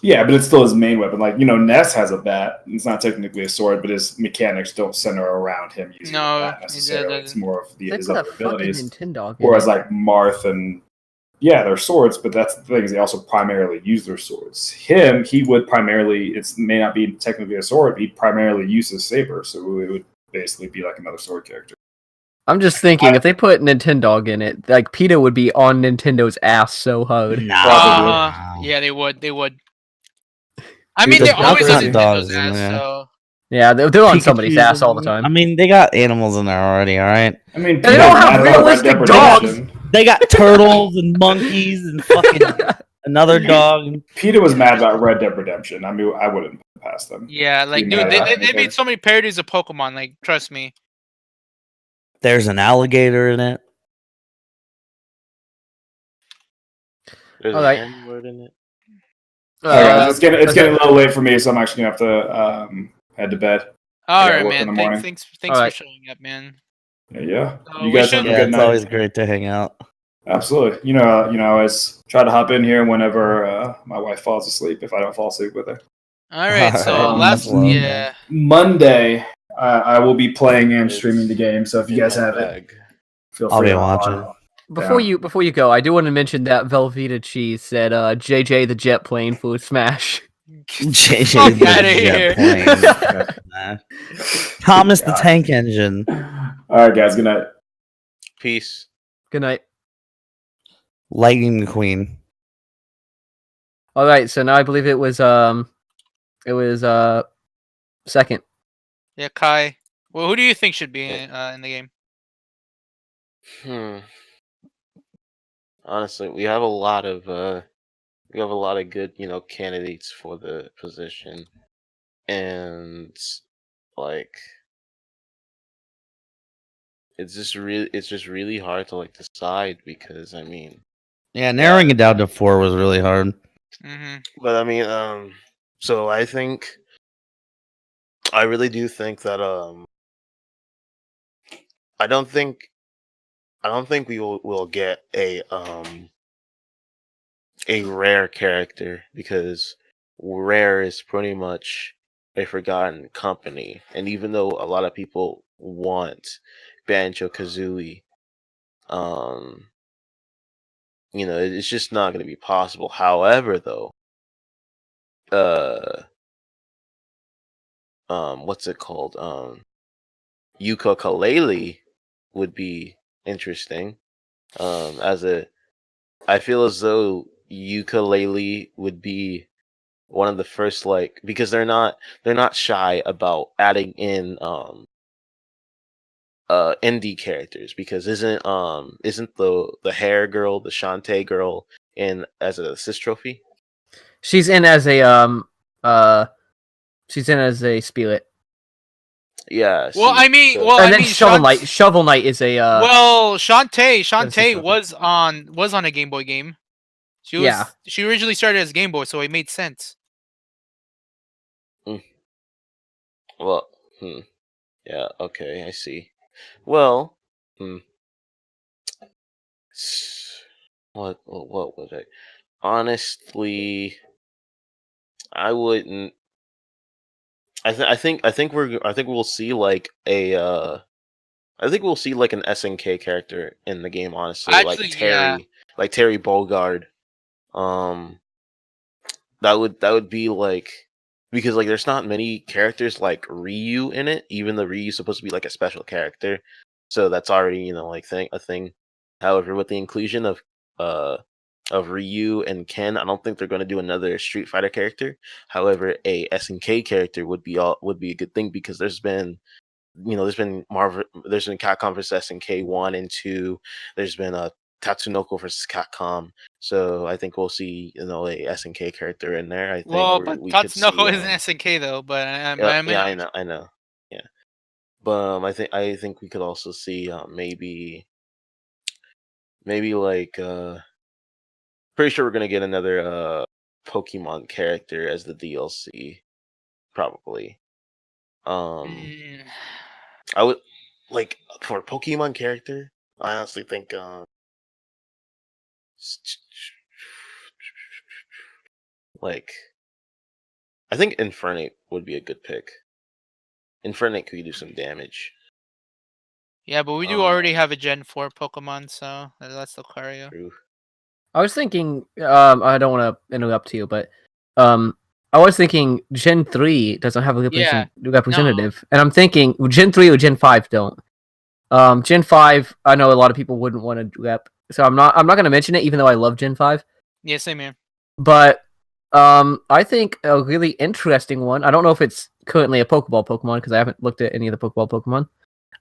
Yeah, but it's still his main weapon. Like, you know, Ness has a bat. It's not technically a sword, but his mechanics don't center around him using No, the bat necessarily. It's more of They his put a other fucking abilities. Nintendo in Whereas it. like Marth and yeah, they're swords, but that's the thing is they also primarily use their swords. He would primarily it may not be technically a sword, but he primarily uses saber, so it would basically be like another sword character. I'm just thinking, if they put Nintendo in it, like PETA would be on Nintendo's ass so hard. Probably. Yeah, they would. They would. I Dude, mean, the they're always Duck on Hunt Nintendo's dogs in ass, there. so. Yeah, they're on Pikachu's somebody's ass all the in- time. I mean, they got animals in there already. All right, I mean, They PETA's don't have mad about Red realistic Dead dogs. Redemption. they got turtles and monkeys and fucking another dog. PETA was mad about Red Dead Redemption. I mean, I wouldn't pass them. Yeah, like, Be dude, mad they, about they, they anything. made so many parodies of Pokemon, like, trust me. There's an alligator in it. There's Alright. an N word in it. All right, guys, it's getting okay. a little late for me, so I'm actually gonna have to head to bed. All gotta right, work in man. the morning. Thanks All for right. showing up, man. Yeah. We You guys have should- a Yeah, good it's night. always great to hang out. Absolutely. You know, I always try to hop in here whenever my wife falls asleep. If I don't fall asleep with her. All right, so Alright, last, well, yeah. Monday, I will be playing and It's streaming the game. So if you in guys my have it, bag. feel I'll free be to hop watching. on. Before Yeah. you go, I do want to mention that Velveeta Cheese said JJ the jet plane for Smash. JJ Fuck the outta jet here. plane. Nah. Thomas the God. tank engine. All right, guys. Good night. Peace. Good night. Lightning McQueen. All right, so now I believe it was second. Yeah, Kai. Well, who do you think should be in the game? Honestly, we have a lot of good, candidates for the position, and like it's just really hard to like decide because I mean, Yeah, narrowing it down to 4 was really hard. Mm-hmm. but I mean, so I really do think that I don't think we'll get a rare character because rare is pretty much a forgotten company, and even though a lot of people want Banjo Kazooie, it's just not going to be possible. However, though, what's it called? Ukulele would be interesting. I feel as though ukulele would be one of the first, like, because they're not shy about adding in indie characters, because isn't the hair girl, the Shantae girl, in as a assist trophy? She's in as a Spirit. Yeah. Well, I mean, so- well, And I then mean, Shovel Knight. Shovel Knight is a well, Shantae trophy. was on a Game Boy game. Yeah. She originally started as Game Boy, so it made sense. well, yeah, okay, I see. Well, what was it? Honestly, I wouldn't. I think we'll see like a I think we'll see like an SNK character in the game. Honestly, Actually, like Terry, like Terry Bogard. That would be like, because like there's not many characters like Ryu in it. Even though Ryu's supposed to be like a special character, so that's already like a thing. However, with the inclusion of of Ryu and Ken. I don't think they're going to do another Street Fighter character. However, a SNK character would be a good thing because there's been there's been Capcom vs SNK 1 and 2. There's been a Tatsunoko versus Capcom. So I think we'll see a SNK character in there. I think Well, but we could Tatsunoko see. isn't SNK though, but Yeah, I know. Yeah, but I think we could also see maybe like pretty sure we're gonna get another Pokemon character as the DLC, probably. mm, I would like for a Pokemon character. I honestly think like I think Infernape would be a good pick. Infernape could do some damage. yeah, but we do already have a Gen 4 Pokemon, so that's Lucario. True. I was thinking, I don't want to interrupt you, but I was thinking Gen 3 doesn't have a Yeah, representative, and I'm thinking Gen 3 or Gen 5 don't. Gen 5, I know a lot of people wouldn't want to rep, so I'm not going to mention it, even though I love Gen 5. Yeah, same here. But I think a really interesting one. I don't know if it's currently a Pokeball Pokemon because I haven't looked at any of the Pokeball Pokemon.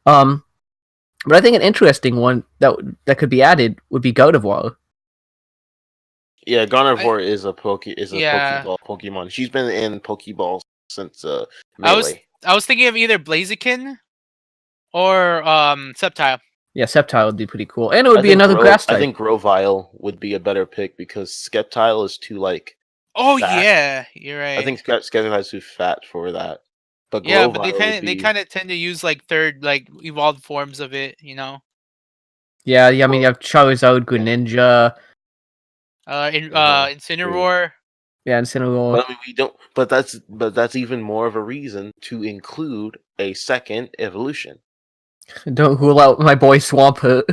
But I think an interesting one that could be added would be Gardevoir. Yeah, Gardevoir is a Yeah. Pokeball Pokemon. She's been in Pokeball since I Melee. was thinking of either Blaziken or Sceptile. Yeah, Sceptile would be pretty cool, and it would I be think another grass type. I think Grovyle would be a better pick because Sceptile is too Oh fat. yeah, you're right. I think Sceptile is too fat for that. But yeah, Grovyle but would they be kind of tend to use like third like evolved forms of it, you know. Yeah. I mean, you have Charizard, Greninja. Incineroar. Yeah, Incineroar. But I mean, we don't. But that's even more of a reason to include a second evolution. Don't rule out my boy Swampert.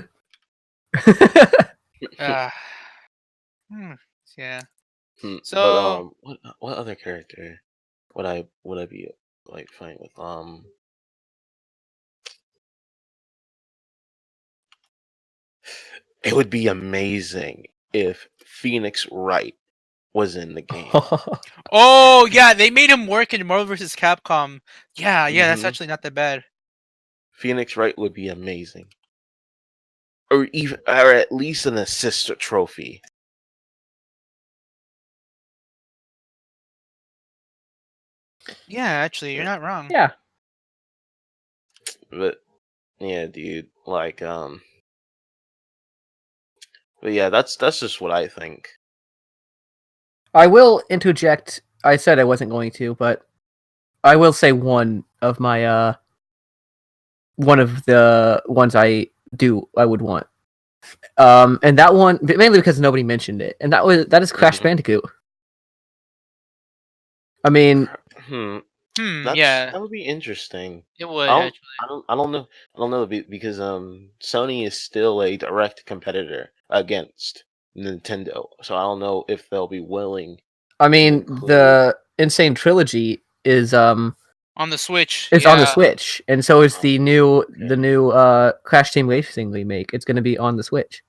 Hmm, yeah. But So what other character would I be like fine with? It would be amazing if Phoenix Wright was in the game. oh yeah, they made him work in Marvel vs. Capcom. Yeah, that's Mhm. actually not that bad. Phoenix Wright would be amazing, or at least an assist trophy. Yeah, actually, you're not wrong. Yeah. But yeah, dude, like But yeah, that's just what I think. I will interject. I said I wasn't going to, but I will say one of the ones I would want. And that one mainly because nobody mentioned it, and that is Crash Bandicoot. I mean, Yeah, that would be interesting. it would. I Actually. don't know because Sony is still a direct competitor against Nintendo, so I don't know if they'll be willing. I mean, the Insane Trilogy is on the Switch. It's on the Switch, and so is the new Crash Team Racing remake. It's going to be on the Switch.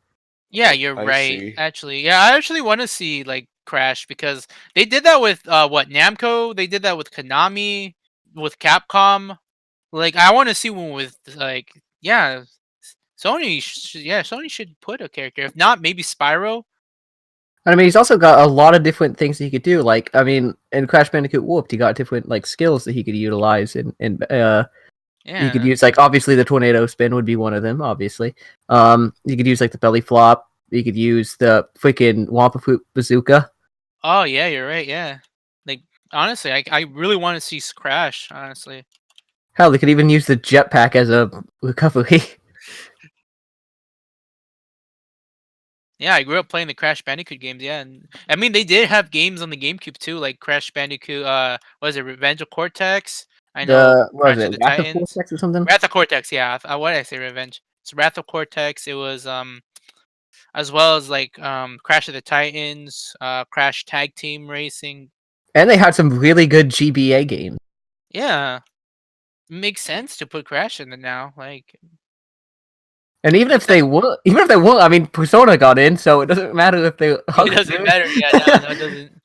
Yeah, you're I right. see. Actually, yeah, I actually want to see like Crash because they did that with Namco. They did that with Konami, with Capcom. Like, I want to see one with like Sony. Sony should put a character. If not, maybe Spyro. I mean, he's also got a lot of different things he could do. Like, I mean, in Crash Bandicoot Warped, he got different like skills that he could utilize, and he could use like obviously the tornado spin would be one of them. Obviously, you could use like the belly flop. You could use the freaking Wampa Fruit Bazooka. Oh yeah, you're right. Yeah, like honestly, I really want to see Crash. Honestly, hell, they could even use the jetpack as a recovery. Yeah, I grew up playing the Crash Bandicoot games. Yeah, and I mean they did have games on the GameCube too, like Crash Bandicoot. What was it, Revenge of Cortex? I know What was Crash of it, the Wrath of Titans. Cortex or something? Wrath of Cortex. Yeah, what did I say? Revenge. It's Wrath of Cortex. It was as well as like Crash of the Titans, Crash Tag Team Racing. And they had some really good GBA games. Yeah, makes sense to put Crash in it now. Like, And even if they won, I mean, Persona got in, so it doesn't matter if they. It doesn't matter. Yeah, no, it doesn't.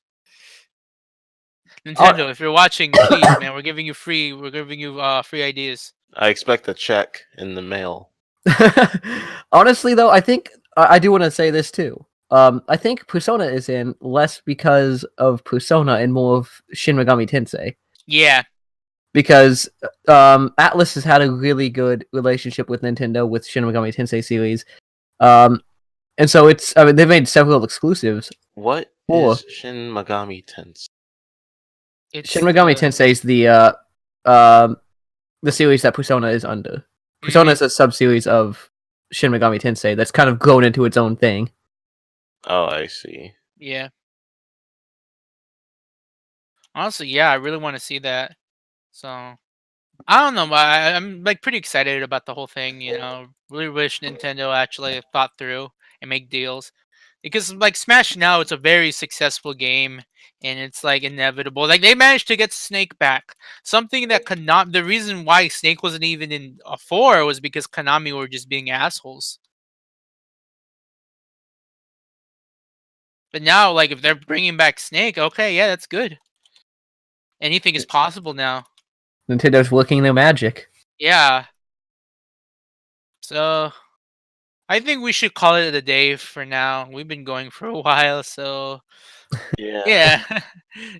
Nintendo, if you're watching, please, man, we're giving you free free ideas. I expect a check in the mail. Honestly, though, I think I do want to say this too. I think Persona is in less because of Persona and more of Shin Megami Tensei. Yeah. Because Atlas has had a really good relationship with Nintendo with Shin Megami Tensei series. And so they've made several exclusives. What is Shin Megami Tensei? Shin Megami Tensei is the series that Persona is under. Persona is a sub-series of Shin Megami Tensei that's kind of grown into its own thing. Oh, I see. Yeah. Honestly, yeah, I really want to see that. So, I don't know, but I'm like pretty excited about the whole thing. You know, really wish Nintendo actually thought through and make deals, because like Smash now, it's a very successful game, and it's like inevitable. Like they managed to get Snake back, something that Konami. The reason why Snake wasn't even in a 4 was because Konami were just being assholes. But now, like if they're bringing back Snake, okay, yeah, that's good. Anything is possible now. Nintendo's working their magic. Yeah. So I think we should call it a day for now. We've been going for a while, so Yeah.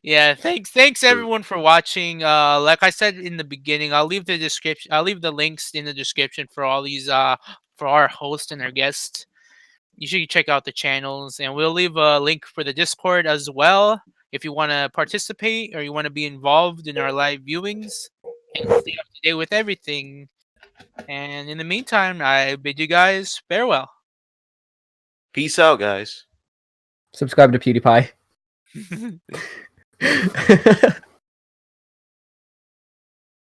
yeah. Thanks everyone for watching. Like I said in the beginning, I'll leave the links in the description for all these for our host and our guests. You should check out the channels, and we'll leave a link for the Discord as well if you want to participate or you want to be involved in our live viewings and stay up to date with everything. And in the meantime, I bid you guys farewell. Peace out, guys. Subscribe to PewDiePie.